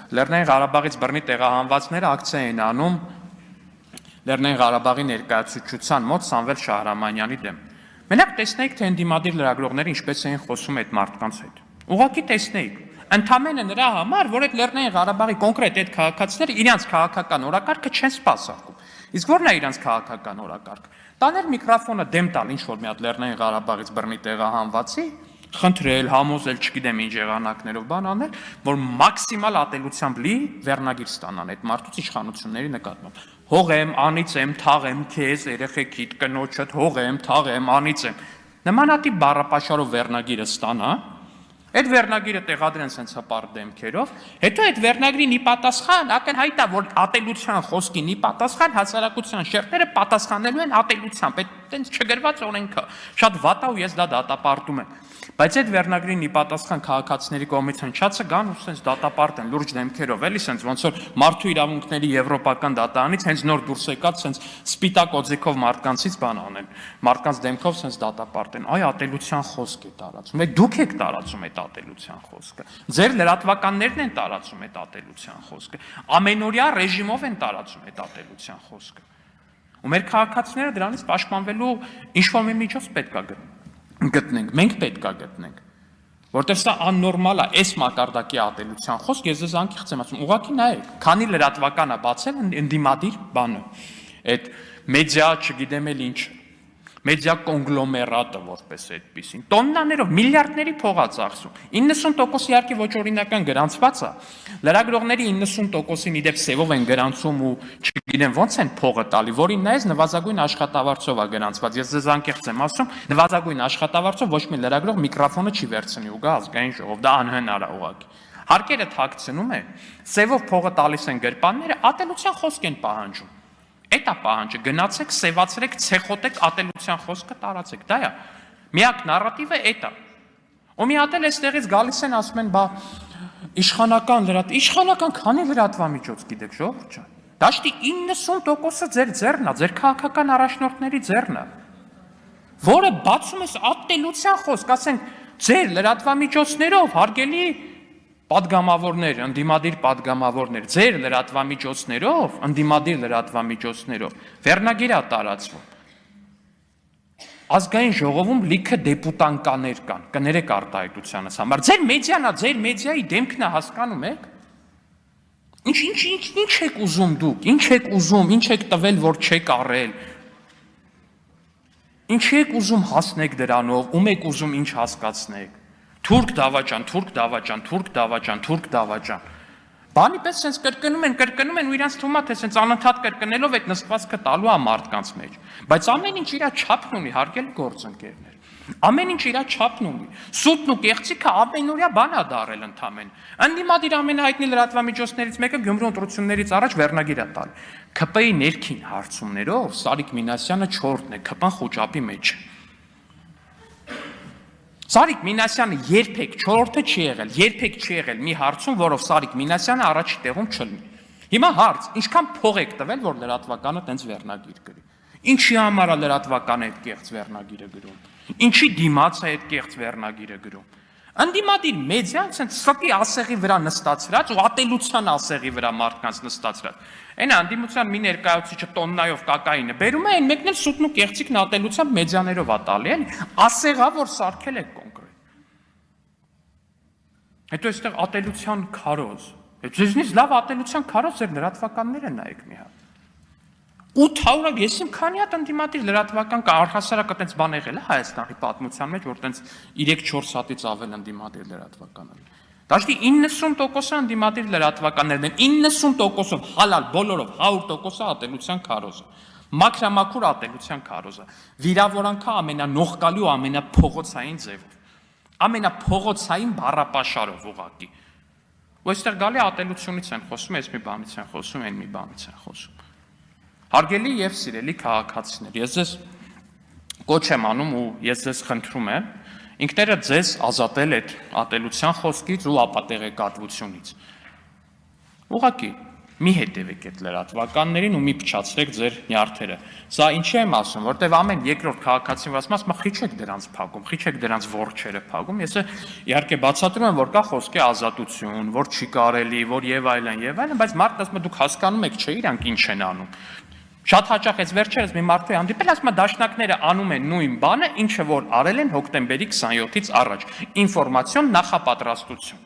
Լեռնային Ղարաբաղից բռնի տեղահանվածները ակցիա են անում Լեռնային Ղարաբաղի ներկայացուցչության մոտ Սամվել Շահրամանյանի դեմ։ Մենակ տեսնեիք, թե ընդդիմադիր լրագրողները ինչպես էին խոսում այդ մարդկանց հետ։ Ուղղակի տեսնեիք։ Ընդամենը նրա համար, որ այդ Լեռնային Ղարաբաղի կոնկրետ այդ քաղաքացիները իրենց քաղաքական օրակարգը չեն սպասարկում։ Իսկ ո՞րն է իրենց քաղաքական օրակարգը։ Տանել միկրոֆոնը դեմ տալ ինչ որ մի հատ Լեռնային Ղարաբաղից բռնի տեղահանվածի, խնդրել, համոզել, չգիտեմ ինչ եղանակներով բան անել, որ մաքսիմալ ատելությամբ լի վերնագիր ստանան այդ մարդուց իշխանությունների նկատմամբ։ Հողեմ, անիծեմ, թաղեմ քեզ, երեխեքիդ, կնոջդ, հողեմ, թաղեմ, անիծեմ։ Նմանատիպ բառապաշարով վերնագիրը ստանա, Այդ վերնագիրը տեղադրեն սենց հպարտ դեմքերով, հետո այդ վերնագրին ի պատասխան ակնհայտ է, որ ատելության խոսքին ի պատասխան հասարակության շերտերը պատասխանելու են ատելությամբ, այդտենց չգրված օրենքը, շատ վատ է ու ես դա դատապարտում եմ։ Բայց այդ վերնագրին ի պատասխան քաղաքացիների կողմից հնչածը գան ու սենց դատապարտեն լուրջ դեմքերով, էլի սենց ոնց որ մարդու իրավունքների եվրոպական դատարանից հենց նոր դուրս եկած սենց սպիտակ օձիքով մարդկանցից բան անեն, մարդկանց դեմքով սենց դատապարտեն, այ ատելության խոսք է տարածում, դուք եք տարածում այդ ատելության խոսքը, ձեր լրատվականներն են տարածում այդ ատելության խոսքը, ամենօրյա ռեժիմով են տարածում այդ ատելության խոսքը, ու մեր քաղաքացիները դրանից պաշտպանվելու ինչ-որ մի միջոց պետք է գտնենք, մենք պետք է գտնենք, որտեղ սա աննորմալ է, այս մակարդակի ատելության խոսք, ես ձեզ անկեղծ եմ ասում, ուղղակի նայեք, քանի լրատվական է բացել ընդդիմադիր բանը, այդ մեդիա, չգիտեմ էլ ինչ, մեդիա կոնգլոմերատը որպես այդպիսին, տոննաներով, միլիարդների փող է ծախսում, 90% իհարկե ոչ օրինական գրանցված է, լրագրողների 90%-ին իդեպ սևով են գրանցում ու չգիտեմ ոնց են փողը տալի, որին նայես նվազագույն աշխատավարձով է գրանցված, ես ձեզ անկեղծ եմ ասում, նվազագույն աշխատավարձով ոչ մի լրագրող միկրոֆոնը չի վերցնի ու գա ազգային ժողով, դա անհնար է ուղղակի։ Հարկերը թաքցնում է, սևով փողը տալիս են գրպանները, ատելության խոսք են պահանջում։ Այդ է պահանջը, գնացեք, սևացրեք, ցեխոտեք, ատելության խոսքը տարածեք, դա է։ Միակ նարատիվը այդ է։ Ու մի հատ էլ այստեղից գալիս են ասում են, բա իշխանական քանի լրատվամիջոց գիտեք, ժողովուրդ ջան։ Դաշտի 90%-ը ձեր ձեռն է, ձեր քաղաքական առաջնորդների ձեռն է, որը բացում ես ատելության խոսք, ասենք ձեր լրատվամիջոցներով հարգելի պատգամավորներ, ընդդիմադիր պատգամավորներ, ձեր լրատվամիջոցներով, ընդդիմադիր լրատվամիջոցներով վերնագիր է տարածվում։ Ազգային ժողովում լիքը դեպուտանկաներ կան, կներեք արտահայտությանս համար։ Ձեր մեդիան է, ձեր մեդիայի դեմքն է, հասկանում եք։ Ինչ եք ուզում դուք, ինչ եք ուզում, ինչ եք տվել, որ չեք առել։ Ինչ եք ուզում հասնեք դրանով, ում եք ուզում ինչ հասկացնեք։ Թուրք դավաճան, թուրք դավաճան, թուրք դավաճան, թուրք դավաճան։ Բանի պես սենց կրկնում են ու իրանց թվում է, թե սենց անընդհատ կրկնելով այդ նստվածքը տալու է մարդկանց մեջ։ Բայց ամեն ինչ իր չափն ունի, հարգելի գործընկերներ։ Ամեն ինչ իր չափն ունի։ Սուտն ու կեղծիքը ամենօրյա բան է դարել ընդամեն։ Ընդդիմադիր ամենահայտնի լրատվամիջոցներից մեկը Գյումրու ընտրություններից առաջ վերնագիր է տալ։ ՔՊ-ի ներքին հարցումներով Սարիկ Մինասյանը 4-ն է, ՔՊ-ն խոճապի մեջ։ Սարիկ Մինասյանը երբեք 4-ը չի եղել, երբեք չի եղել մի հարցում, որով Սարիկ Մինասյանը առաջի տեղում չլինի։ Հիմա հարց, ինչքան փող եք տվել, որ լրատվականը տենց վերնագիր գրի։ Ինչի համար է լրատվականը այդ կեղծ վերնագիրը գրում։ Ինչի դիմաց է այդ կեղծ վերնագիրը գրում։ Ընդդիմադիր մեդիան ցենց սրտի ասեղի վրա նստածրած ու ատելության ասեղի վրա մարդկանց նստածրած։ Այն անդիմության մի ներկայացուցիչը տոննայով կակայինը բերում է, այն մեկն էլ սուտն ու կեղծիկն ատելությամբ մեդիաներով է տալի, էլի։ Ասեղա, որ սարքել է կոնկրետ։ Հետո այստեղ ատելության քարոզ։ Ձեզնից լավ ատելության քարոզ ձեր լրատվականները նայեք մի հատ։ 800, ես իմ քանի հատ ընդդիմադիր լրատվական կա, առհասարակ այդպես բան եղել է Հայաստանի պատմության մեջ, որ այդպես 3-4 հատից ավել ընդդիմադիր լրատվականներ։ Դաշտի 90%-ը ընդդիմադիր լրատվականներն են, 90%-ով հալալ բոլորով 100%-ը ատելության քարոզը։ Մաքրամաքուր ատելության քարոզը։ Վիրավորանքը ամենանողկալի ու ամենափողոցային ձևով։ Ամենափողոցային բառապաշարով ուղղակի։ Ու այստեղ գալի ատելությունից են խոսում, այս մի բանից են խոսում, այն մի բանից են խոսում։ Հարգելի եւ սիրելի քաղաքացիներ, ես ձեզ կոչ եմ անում ու ես ձեզ խնդրում եմ ինքներդ ձեզ ազատել այդ ատելության խոսքից ու ապատեղեկատվությունից։ Ուղղակի մի հետևեք այդ լրատվականներին ու մի փչացրեք ձեր նյարդերը։ Սա ինչի եմ ասում, որտեվ ամեն երկրորդ քաղաքացին ասում, խիչ եք դրանց փակում, խիչ եք դրանց որջերը փակում։ Ես իհարկե բացատրում եմ, որ կա խոսքի ազատություն, որ չի կարելի, որ եւ այլն, բայց մարդն ասում է դուք հասկանում եք, չէ, իրանք ինչ են անում։ Շատ հաճախ այս վերջերս մի մարդու հանդիպել, ասում է դաշնակները անում են նույն բանը, ինչը որ արել են հոկտեմբերի 27-ից առաջ, ինֆորմացիոն նախապատրաստություն։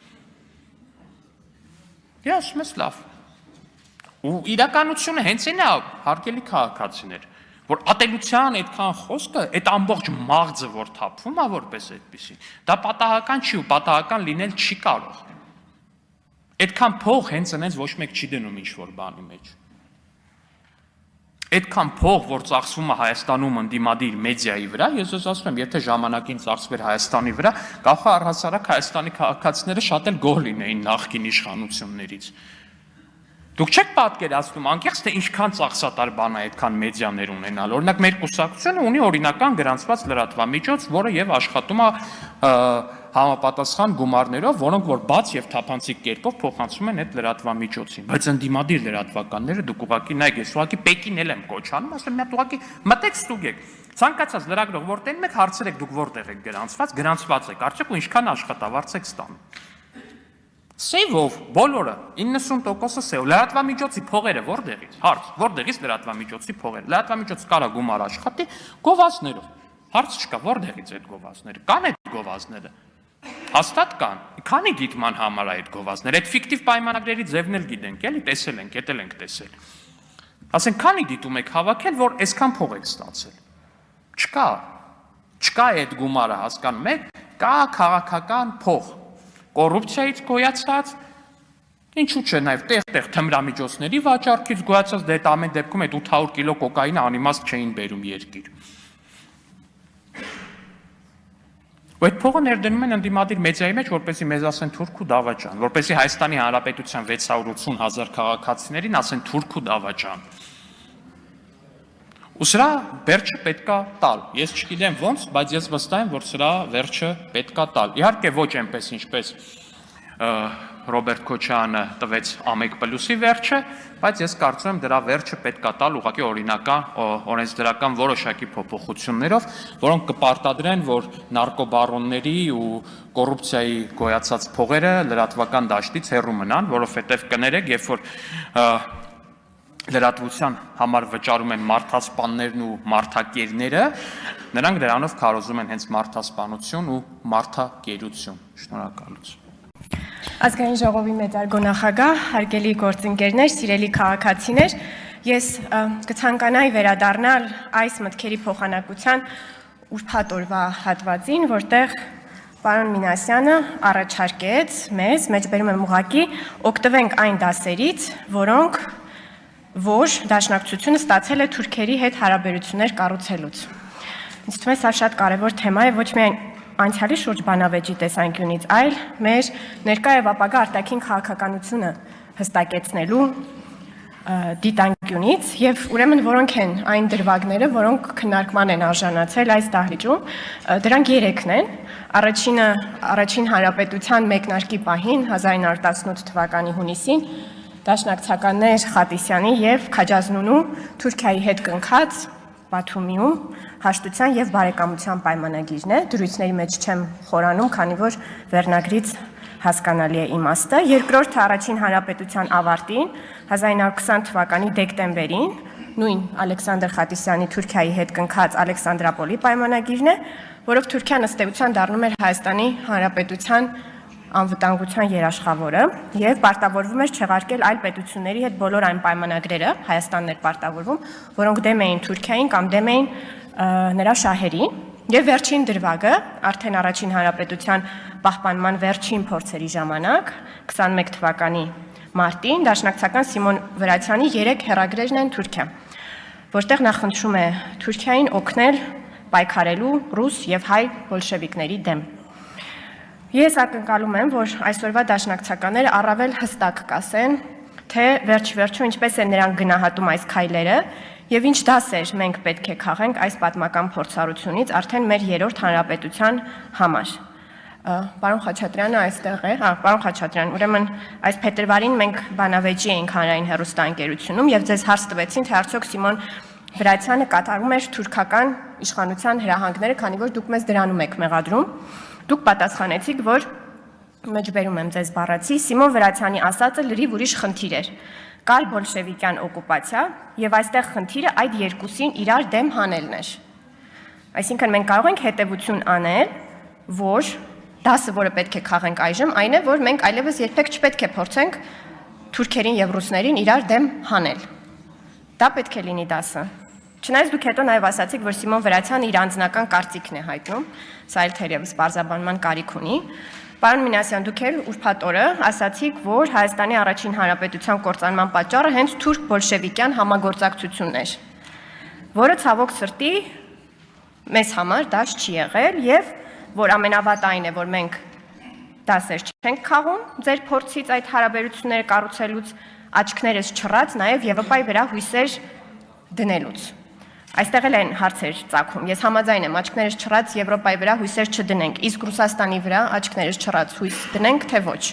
Ես ասում եմ լավ։ Ու իրականությունը հենց այն է, հարգելի քաղաքացիներ, որ ատելության այդքան խոսքը, այդ ամբողջ մաղձը, որ թափվում է որպես այդպիսի, դա պատահական չի ու պատահական լինել չի կարող։ Այդքան փող հենց այնց ոչ մեկ չի դնում ինչ-որ բանի մեջ։ Այդքան փող, որ ծախսվում է Հայաստանում ընդդիմադիր մեդիայի վրա, ես ասում եմ, եթե ժամանակին ծախսվեր Հայաստանի վրա, կարող է առհասարակ Հայաստանի քաղաքացիները շատ էլ գոհ լինեին նախկին իշխանություններից։ Դուք չեք պատկերացնում, անկեղծ թե ինչքան ծախսատար բան է այդքան մեդիաներ ունենալ։ Օրինակ մեր կուսակցությունը ունի օրինական գրանցված լրատվամիջոց, որը եւ աշխատում է համապատասխան գումարներով, որոնք որ բաց եւ թափանցիկ կերպով փոխանցում են այդ լրատվամիջոցին։ Բայց ընդդիմադիր լրատվականները դուք ուղղակի նայեք, ես ուղղակի Պեկին էլ եմ կոչանում, ասում եմ, մի հատ ուղղակի մտեք ստուգեք։ Ցանկացած լրագրող որտեղ եք, հարցրեք դուք որտեղ եք գրանցված եք, արդյոք ու ինչքան աշխատավարձ եք ստանում։ Սեյվով բոլորը 90%-ը սեյվ։ Լրատվամիջոցի փողերը որտեղից։ Հարց, որտեղից լրատվամիջոցի փողերը։ Լրատվամիջոցը կարա գումար աշխատի գովազդներով։ Հարց չկա, որտեղից այդ գովազդները։ Կան այդ գովազդները։ Հաստատ կան։ Քանի դիտման համար է այդ գովազդները։ Այդ ֆիկտիվ պայմանագրերի ձևն էլ գիտենք, էլի տեսել ենք, էտել ենք տեսել։ Ասենք, քանի դիտում եք հավաքել, որ այսքան փող եք ստացել։ Չկա։ Չկա այդ գումարը, հասկանում եք, կա քաղաքական փող։ Կոռուպցիայից գոյացած, ինչու՞ չէ, նաև տեղ-տեղ թմրամիջոցների վաճառքից գոյացած, դե ամեն դեպքում այդ 800 կիլո կոկայինը անիմաստ չէին բերում երկիր։ Ու այդ փողը ներդնում են ընդդիմադիր մեդիայի մեջ, որպեսզի մեզ ասեն թուրք ու դավաճան, որպեսզի Հայաստանի Հանրապետության 680,000 քաղաքացիներին ասեն թուրք ու դավաճան։ Ու սրա վերջը պետքա տալ։ Ես չգիտեմ ոնց, բայց ես վստահ եմ, որ սրա վերջը պետքա տալ։ Իհարկե ոչ այնպես, ինչպես Ռոբերտ Քոչարյանը տվեց ԱՄԵԿ+-ի վերջը, բայց ես կարծում եմ դրա վերջը պետքա տալ ուղղակի օրինական, օրենսդրական որոշակի փոփոխություններով, որոնք կպարտադրեն, որ նարկոբարոնների ու կոռուպցիայի գոյացած փողերը լրատվական դաշտից հեռու մնան, որովհետև կներեք, երբ որ լրատվության համար վճարում են մարդասպաններն ու մարդակերները, նրանք դրանով քարոզում են հենց մարդասպանություն ու մարդակերություն։ Շնորհակալություն։ Ազգային ժողովի մեծարգո նախագահ, հարգելի գործընկերներ, սիրելի քաղաքացիներ, ես կցանկանայի վերադառնալ այս մտքերի փոխանակության ուրբաթ օրվա հատվածին, որտեղ պարոն Մինասյանը առաջարկեց մեզ, մեջբերում եմ ուղղակի, օգտվենք այն դասերից, որոնք որ դաշնակցությունը ստացել է թուրքերի հետ հարաբերություններ կառուցելուց։ Ինձ թվում է սա շատ կարևոր թեմա է ոչ միայն անցյալի շուրջ բանավեճի տեսանկյունից, այլ մեր ներկա եւ ապագա արտաքին քաղաքականությունը հստակեցնելու դիտանկյունից եւ ուրեմն որոնք են այն դրվագները, որոնք քննարկման են արժանացել այս դահլիճում, դրանք 3-ն են։ Առաջինը առաջին հանրապետության մեկնարկի պահին 1918 թվականի հունիսին Դաշնակցականներ Խատիսյանի եւ Քաջազնունու Թուրքիայի հետ կնքած Բաթումիում հաշտության եւ բարեկամության պայմանագիրն է։ Դրույթների մեջ չեմ խորանում, քանի որ վերնագրից հասկանալի է իմաստը։ Երկրորդը առաջին հանրապետության ավարտին 1920 թվականի դեկտեմբերին նույն Ալեքսանդր Խատիսյանի Թուրքիայի հետ կնքած Ալեքսանդրապոլի պայմանագիրն է, որով Թուրքիան ըստ էության դառնում էր Հայաստանի Հանրապետության անվտանգության երաշխավորը եւ պարտավորվում էր չեղարկել այլ պետությունների հետ բոլոր այն պայմանագրերը, Հայաստանն էր պարտավորվում, որոնք դեմ էին Թուրքիային կամ դեմ էին նրա շահերին, եւ վերջին դրվագը արդեն առաջին հանրապետության պահպանման վերջին փորձերի ժամանակ 21 թվականի մարտին դաշնակցական Սիմոն Վրացյանի 3 հեռագրերն են Թուրքիա, որտեղ նա խնդրում է Թուրքիային օգնել պայքարելու ռուս եւ հայ բոլշևիկների դեմ։ Ես ակնկալում եմ, որ այսօրվա դաշնակցականները առավել հստակ կասեն, թե վերջ-վերջո ինչպես են նրանք գնահատում այս քայլերը եւ ինչ դասեր մենք պետք է քաղենք այս պատմական փորձառությունից արդեն մեր երրորդ հանրապետության համար։ Պարոն Խաչատրյանը այստեղ է, պարոն Խաչատրյան, ուրեմն այս փետրվարին մենք բանավեճի էինք հանրային հեռուստաընկերությունում եւ ձեզ հարց տվեցին, թե արդյոք Սիմոն Վրացյանը կատարում էր թուրքական իշխանության հրահանգները, քանի որ դուք մեզ դրանում եք մեղադրում։ Դուք պատասխանեցիք, որ մեջբերում եմ ձեզ բառացի, Սիմոն Վրացյանի ասածը լրիվ ուրիշ խնդիր էր։ Կար բոլշևիկյան օկուպացիա եւ այստեղ խնդիրը այդ երկուսին իրար դեմ հանելն էր։ Այսինքն մենք կարող ենք հետեւություն անել, որ դասը, որը պետք է քաղենք այժմ, այն է, որ մենք այլևս երբեք չպետք է փորձենք թուրքերին եւ ռուսներին իրար դեմ հանել։ Դա պետք է լինի դասը։ Չնայած դուք հետո նաև ասացիք, որ Սիմոն Վրացյանը իր անձնական կարծիքն է հայտնում, սա էլ թերևս բարձրաբանման կարիք ունի։ Պարոն Մինասյան, դուք էլ ուրբաթ օրը ասացիք, որ Հայաստանի առաջին հանրապետության կործանման պատճառը հենց թուրք բոլշևիկյան համագործակցությունն էր։ որը ցավոք սրտի մեզ համար դաշ չի եղել եւ որ ամենավատը այն է, որ մենք դասեր չենք քաղում ձեր փորձից այդ հարաբերությունները կառուցելուց, աչքներս չռած նաեւ Եվրոպայի վրա հույսեր դնելուց։ Այստեղ էլ են հարցեր ծագում։ Ես համաձայն եմ, աչքներս չռած Եվրոպայի վրա հույսեր չդնենք, իսկ Ռուսաստանի վրա աչքներս չռած հույս դնենք, թե ոչ։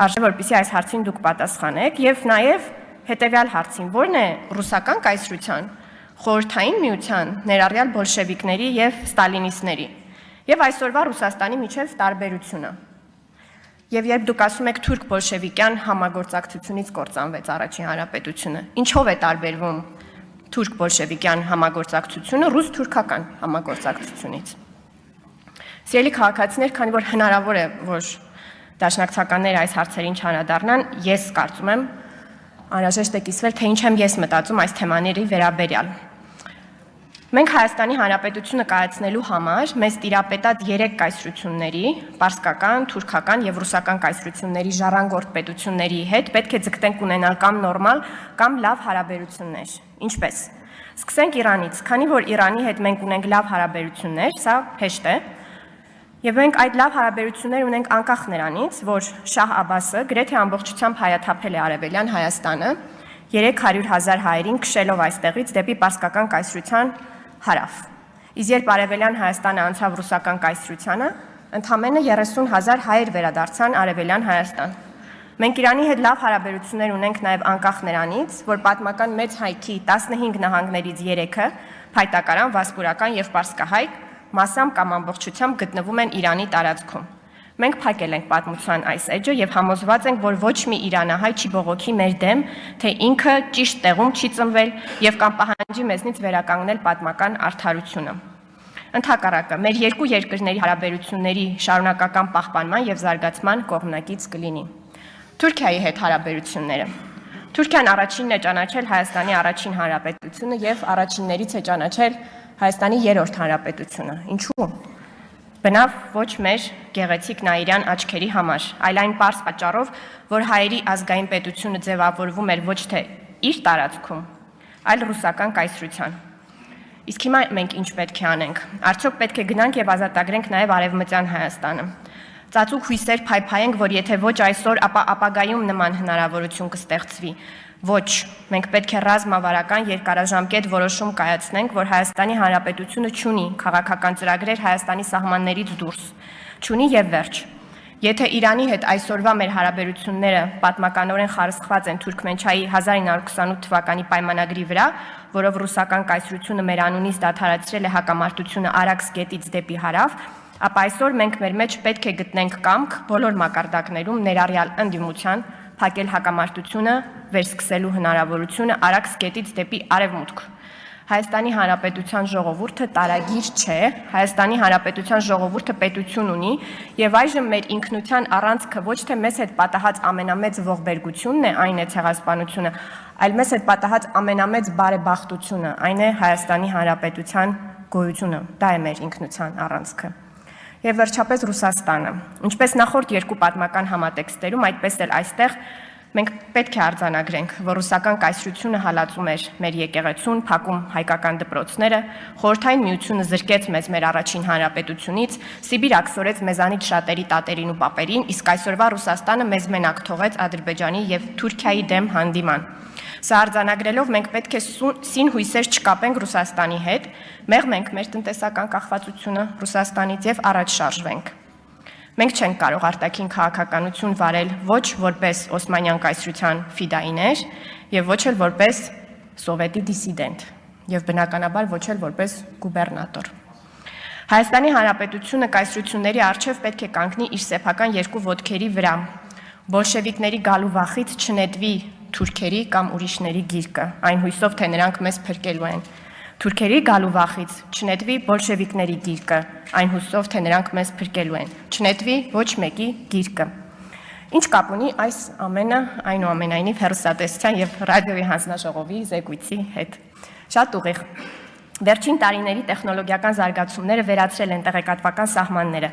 Արժե որպեսզի այս հարցին դուք պատասխանեք եւ նաեւ հետեւյալ հարցին, որն է ռուսական կայսրության, խորհրդային միության, ներառյալ բոլշևիկների եւ ստալինիստների եւ այսօրվա Ռուսաստանի միջև տարբերությունը։ Եվ երբ դուք ասում եք թուրք բոլշևիկյան համագործակցությունից կործանվեց առաջին հանրապետությունը, ինչով է տարբերվում թուրք բոլշևիկյան համագործակցությունը ռուս-թուրքական համագործակցությունից։ Սիրելի քաղաքացիներ, քանի որ հնարավոր է, որ դաշնակցականները այս հարցերին չանդրադառնան, ես կարծում եմ անհրաժեշտ է կիսվել, թե ինչ եմ ես մտածում այս թեմաների վերաբերյալ։ Մենք Հայաստանի Հանրապետությունը կայացնելու համար մեզ տիրապետած 3 կայսրությունների, պարսկական, թուրքական եւ ռուսական կայսրությունների ժառանգորդ պետությունների հետ պետք է ձգտենք ունենալ կամ նորմալ, կամ լավ հարաբերություններ։ Ինչպես։ Սկսենք Իրանից, քանի որ Իրանի հետ մենք ունենք լավ հարաբերություններ, սա հեշտ է։ Եվ մենք այդ լավ հարաբերություններ ունենք անկախ նրանից, որ Շահ Աբասը գրեթե ամբողջությամբ հայաթափել է Արևելյան Հայաստանը 300,000 հայերին քշելով այստեղից դեպի պարսկական կայսրության հարավ։ Իսկ երբ Արևելյան Հայաստանը անցավ ռուսական կայսրությանը, ընդամենը 30,000 հայեր վերադարձան Արևելյան Հայաստան։ Մենք Իրանի հետ լավ հարաբերություններ ունենք նաև անկախ նրանից, որ պատմական մեծ հայքի 15 նահանգներից 3-ը փայտակարան, վասպուրական եւ պարսկահայք մասամբ կամ ամբողջությամբ գտնվում են Իրանի տարածքում։ Մենք փակել ենք պատմության այս էջը եւ համոզված ենք, որ ոչ մի իրանահայ չի բողոքի մեր դեմ, թե ինքը ճիշտ տեղում չի ծնվել եւ կամ պահանջի մեզնից վերականգնել պատմական արդարությունը։ Ընդհակառակը, մեր երկու երկրների հարաբերությունների շարունակական պահպանման եւ զարգացման կողմնակից կլինի։ Թուրքիայի հետ հարաբերությունները։ Թուրքիան առաջինն է ճանաչել Հայաստանի առաջին հանրապետությունը եւ առաջիններից է ճանաչել Հայաստանի երրորդ հանրապետությունը։ Ինչու՞։ Բնավ ոչ մեր գեղեցիկ նայիրյան աչքերի համար, այլ այն պարզ պատճառով, որ հայերի ազգային պետությունը ձևավորվում էր ոչ թե իր տարածքում, այլ ռուսական կայսրության։ Իսկ հիմա մենք ինչ պետք է անենք։ Արդյոք պետք է գնանք եւ ազատագրենք նաեւ Արևմտյան Հայաստանը։ Ծածուկ հույսեր փայփայենք, որ եթե ոչ այսօր, ապա ապագայում նման հնարավորություն կստեղծվի։ Ոչ, մենք պետք է ռազմավարական երկարաժամկետ որոշում կայացնենք, որ Հայաստանի Հանրապետությունը չունի քաղաքական ծրագրեր Հայաստանի սահմաններից դուրս, չունի եւ վերջ։ Եթե Իրանի հետ այսօրվա մեր հարաբերությունները պատմականորեն խարսխված են Թուրքմենչայի 1928 թվականի պայմանագրի վրա, որով ռուսական կայսրությունը մեր անունից դադարեցրել է հակամարտությունը Արաքս գետից դեպի հարավ, ապա այսօր մենք մեր մեջ պետք է գտնենք կամք բոլոր մակարդակներում ներառյալ ընդդիմության փակել հակամարտությունը, վերսկսելու հնարավորությունը Արաքս գետից դեպի արևմուտք։ Հայաստանի Հանրապետության ժողովուրդը տարագիր չէ, Հայաստանի Հանրապետության ժողովուրդը պետություն ունի եւ այժմ մեր ինքնության առանցքը ոչ թե մեզ հետ պատահած ամենամեծ ողբերգությունն է, այն է ցեղասպանությունը, այլ մեզ հետ պատահած ամենամեծ բարեբախտությունը, այն է Հայաստանի Հանրապետության գոյությունը, դա է մեր ինքնության առանցքը։ Եվ վերջապես Ռուսաստանը։ Ինչպես նախորդ երկու պատմական համատեքստերում, այդպես էլ այստեղ մենք պետք է արձանագրենք, որ ռուսական կայսրությունը հալածում էր մեր եկեղեցուն, փակում հայկական դպրոցները, խորհրդային միությունը զրկեց մեզ մեր առաջին հանրապետությունից, Սիբիր աքսորեց մեզանից շատերի տատերին ու պապերին, իսկ այսօրվա Ռուսաստանը մեզ մենակ թողեց Ադրբեջանի եւ Թուրքիայի դեմ հանդիման։ Սա արձանագրելով մենք պետք է սին հույսեր չկապենք Ռուսաստանի հետ, մեղմենք մեր տնտեսական կախվածությունը Ռուսաստանից եւ առաջ շարժվենք։ Մենք չենք կարող արտաքին քաղաքականություն վարել ոչ որպես Օսմանյան կայսրության ֆիդայիներ եւ ոչ էլ որպես սովետի դիսիդենտ եւ բնականաբար ոչ էլ որպես գուբերնատոր։ Հայաստանի Հանրապետությունը կայսրությունների առջև պետք է կանգնի իր սեփական երկու ոտքերի վրա։ Բոլշևիկների գալու վախից չնետվի թուրքերի կամ ուրիշների գիրկը, այն հույսով, թե նրանք մեզ փրկելու են։ Թուրքերի գալու վախից չնետվի բոլշևիկների գիրկը, այն հույսով, թե նրանք մեզ փրկելու են։ Չնետվի ոչ մեկի գիրկը։ Ինչ կապ ունի այս ամենը այնուամենայնիվ հեռուստատեսության եւ ռադիոյի հանձնաժողովի զեկույցի հետ։ Շատ ուղիղ։ Վերջին տարիների տեխնոլոգիական զարգացումները վերացրել են տեղեկատվական սահմանները,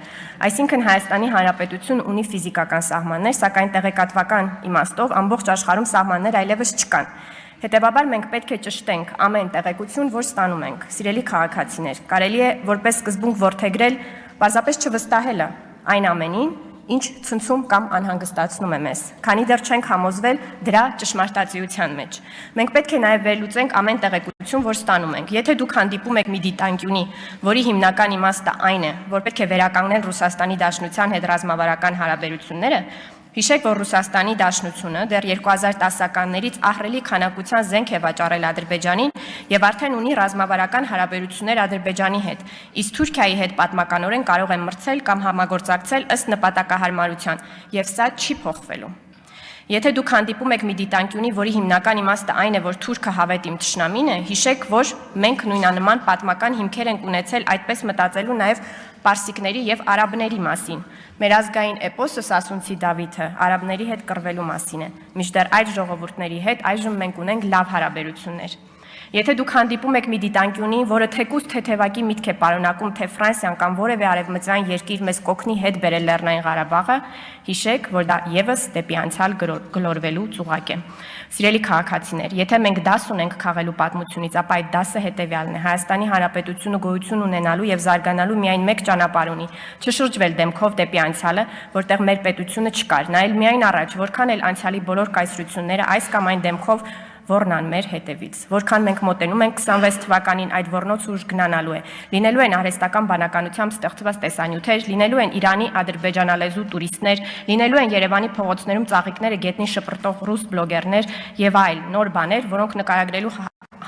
այսինքն Հայաստանի Հանրապետություն ունի ֆիզիկական սահմաններ, սակայն տեղեկատվական իմաստով ամբողջ աշխարհում սահմաններ այլևս չկան։ Հետևաբար մենք պետք է ճշտենք ամեն տեղեկություն, որ ստանում ենք։ Սիրելի քաղաքացիներ, կարելի է որպես սկզբունք որդեգրել պարզապես չվստահելը այն ամենին, ինչ ցնցում կամ անհանգստացնում է մեզ, քանի դեռ չենք համոզվել դրա ճշմարտացիության մեջ։ Մենք պետք է նաև վերլուծենք ամեն տեղեկություն, որ ստանում ենք։ Եթե դուք հանդիպում եք մի դիտանկյունի, որի հիմնական իմաստը այն է, որ պետք է վերականգնել Ռուսաստանի Դաշնության հետ ռազմավարական հարաբերությունները, հիշեք, որ Ռուսաստանի Դաշնությունը դեռ 2010-ականներից ահռելի քանակության զենք է վաճառել Ադրբեջանին եւ արդեն ունի ռազմավարական հարաբերություններ Ադրբեջանի հետ, իսկ Թուրքիայի հետ պատմականորեն կարող է մրցել կամ համագործակցել ըստ նպատակահարմարության, եւ սա չի փոխվելու։ Եթե դուք հանդիպում եք մի դիտանկյունի, որի հիմնական իմաստը այն է, որ Թուրքը հավետ իմ թշնամին է, հիշեք, որ մենք նույնանման պատմական հիմքեր ենք ունեցել այդպես մտածելու նաև պարսիկների եւ արաբների մասին։ Մեր ազգային էպոսը Սասունցի Դավիթը արաբների հետ կռվելու մասին է։ Մինչդեռ այդ ժողովուրդների հետ այժմ մենք ունենք լավ հարաբերություններ։ Եթե դուք հանդիպում եք մի դիտանկյունի, որը թեկուզ թեթևակի միտք է պարունակում, թե Ֆրանսիան կամ որևէ արևմտյան երկիր մեզ կօգնի հետ բերել Լեռնային Ղարաբաղը, հիշեք, որ դա եւս դեպի անցյալ գլորվելու ծուղակ է։ Սիրելի քաղաքացիներ, եթե մենք դաս ունենք քաղելու պատմությունից, ապա այդ դասը հետեւյալն է. Հայաստանի Հանրապետությունը գոյություն ունենալու եւ զարգանալու միայն մեկ ճանապարհ ունի՝ չշրջվել դեմքով դեպի անցյալը, որտեղ մեր պետությունը չկար, նայել միայն առաջ, որքան էլ անցյալի բոլոր կայսրությունները այս կամ այն դեմքով ոռնան մեր հետևից։ Որքան մենք մոտենում ենք 26 թվականին, այդ ոռնոց ուժ գնանալու է։ Լինելու են արհեստական բանականությամբ ստեղծված տեսանյութեր, լինելու են Իրանի ադրբեջանալեզու տուրիստներ, լինելու են Երևանի փողոցներում ծաղիկները գետնին շպրտող ռուս բլոգերներ եւ այլ նոր բաներ, որոնք նկարագրելու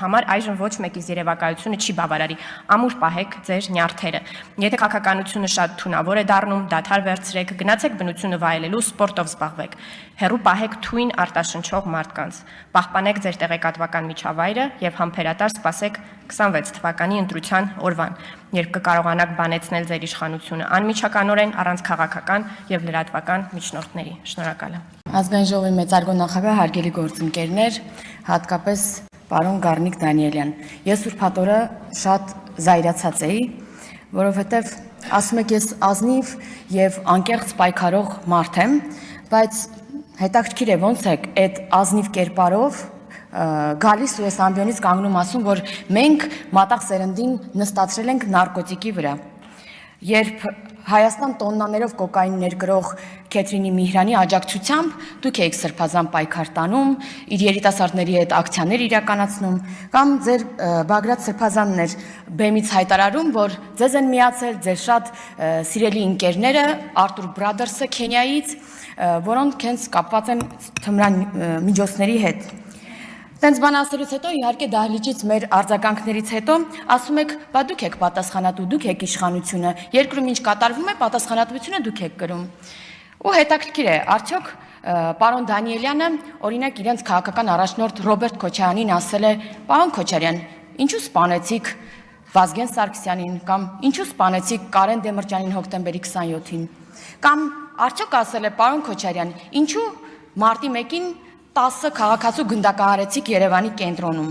համար այժմ ոչ մեկիս երևակայությունը չի բավարարի։ Ամուր պահեք ձեր նյարդերը։ Եթե քաղաքականությունը շատ թունավոր է դառնում, դադար վերցրեք, գնացեք բնությունը վայելելու, սպորտով զբաղվեք։ Հեռու պահեք թույն արտաշնչող մարդկանց։ Պահպանեք ձեր տեղեկատվական միջավայրը եւ համբերատար սպասեք 26 թվականի ընտրության օրվան, երբ կկարողանաք բանեցնել ձեր իշխանությունը անմիջականորեն առանց քաղաքական եւ լրատվական միջնորդների։ Շնորհակալ եմ։ Ազգային ժողովի մեծարգո նախագահ, հարգելի գործընկերներ, հատկապես պարոն Գառնիկ Դանիելյան, ես ուրբաթ օրը շատ զայրացած էի, որովհետև ասում եք ես ազնիվ եւ անկեղծ պայքարող մարդ եմ, բայց հետաքրքիր է ոնց եք այդ ազնիվ կերպարով գալիս ու այս ամբիոնից կանգնում ասում, որ մենք մատաղ սերնդին նստացրել ենք նարկոտիկի վրա։ Երբ Հայաստան տոննաներով կոկային ներկրող Քեթրինի Միհրանի աջակցությամբ դուք եք սրբազան պայքար տանում, իր երիտասարդների հետ ակցիաներ իրականացնում, կամ ձեր Բագրատ Սրբազաններ բեմից հայտարարում, որ ձեզ են միացել ձեր շատ սիրելի ընկերները Arthur Brothers-ը Քենիայից, որոնք հենց կապված են թմրան միջոցների հետ։ Տենց բան ասելուց հետո իհարկե դահլիճից մեր արձագանքներից հետո ասում եք, բա դուք եք պատասխանատու, դուք եք իշխանությունը, երկրում ինչ կատարվում է, պատասխանատվությունը դուք եք կրում։ Ու հետաքրքիր է, արդյոք պարոն Դանիելյանը օրինակ իրենց քաղաքական առաջնորդ Ռոբերտ Քոչարյանին ասել է. «Պարոն Քոչարյան, ինչու սպանեցիք Վազգեն Սարգսյանին կամ ինչու սպանեցիք Կարեն Դեմիրճյանին հոկտեմբերի 27-ին»։ Կամ արդյոք ասել է պարոն Քոչարյան, ինչու մարտի 1-ին 10 քաղաքացու գնդակահարեցիք Երևանի կենտրոնում։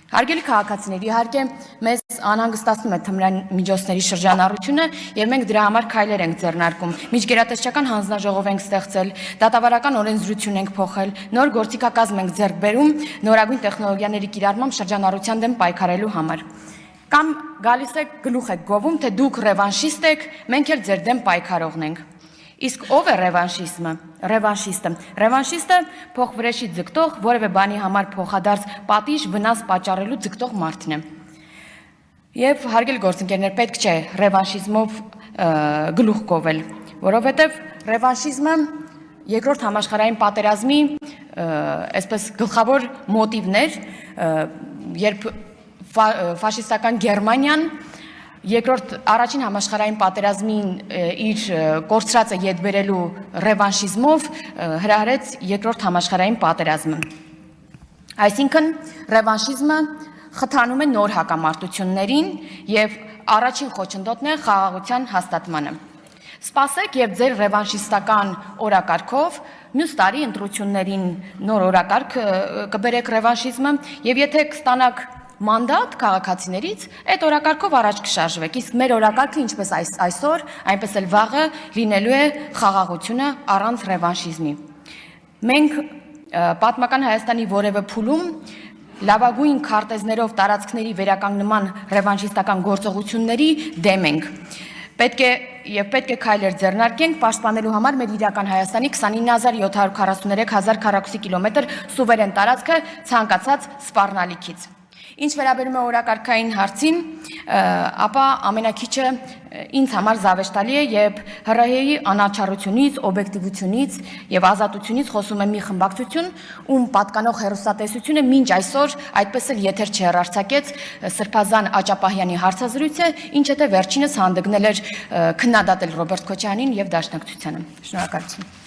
Հարգելի քաղաքացիներ, իհարկե մեզ անհանգստացնում է թմրան միջոցների շրջանառությունը եւ մենք դրա համար քայլեր ենք ձեռնարկում։ Միջգերատեսչական հանձնաժողով ենք ստեղծել, դատավարական օրենսդրություն ենք փոխել, նոր գործիքակազմ ենք ձեռք բերում նորագույն տեխնոլոգիաների կիրառմամբ շրջանառության դեմ պայքարելու համար։ Կամ գալիս եք գլուխ եք գովում, թե դուք ռևանշիստ եք, մենք էլ ձեր դեմ պայքարողն ենք։ Իսկ ով է ռևանշիզմը? Ռևանշիստը փոխվրեշի ձգտող, որևէ բանի համար փոխադարձ պատիժ վնաս պատճառելու ձգտող մարդն է։ Եվ հարգելի գործընկերներ, պետք չէ ռևանշիզմով գլուխ կովել, որովհետև ռևանշիզմը երկրորդ համաշխարհային պատերազմի այսպես գլխավոր մոտիվներ, երբ ֆաշիստական Գերմանիան առաջին համաշխարհային պատերազմին իր կորցրածը ետ բերելու ռևանշիզմով հրահրեց երկրորդ համաշխարհային պատերազմը։ Այսինքն ռևանշիզմը խթանում է նոր հակամարտություններին եւ առաջին խոչընդոտն է խաղաղության հաստատմանը։ Սպասեք եւ ձեր ռևանշիստական օրակարգով մյուս տարի ընտրություններին նոր օրակարգ կբերեք ռևանշիզմը եւ եթե կստանաք մանդատ քաղաքացիներից, այդ օրակարգով առաջ կշարժվեք, իսկ մեր օրակարգը ինչպես այսօր, այնպես էլ վաղը լինելու է խաղաղությունը առանց ռևանշիզմի։ Մենք պատմական Հայաստանի որևէ փուլում լավագույն քարտեզներով տարածքների վերականգնման ռևանշիստական գործողությունների դեմ ենք։ Պետք է քայլեր ձեռնարկենք պաշտպանելու համար մեր իրական Հայաստանի 29743 հազար քառակուսի կիլոմետր սուվերեն տարածքը ցանկացած սպառնալիքից։ Ինչ վերաբերում է օրակարգային հարցին, ապա ամենակիչը ինձ համար զավեշտալի է, երբ ՀՌՀ-ի անաչառությունից, օբյեկտիվությունից եւ ազատությունից խոսում է մի խմբակցություն, ում պատկանող հեռուստատեսությունը մինչ այսօր այդպես էլ եթեր չհեռարձակեց Սրբազան Աճապահյանի հարցազրույցը, ինչը թե վերջինս հանդգնել էր քննադատել Ռոբերտ Քոչարյանին եւ Դաշնակցությանը։ Շնորհակալություն։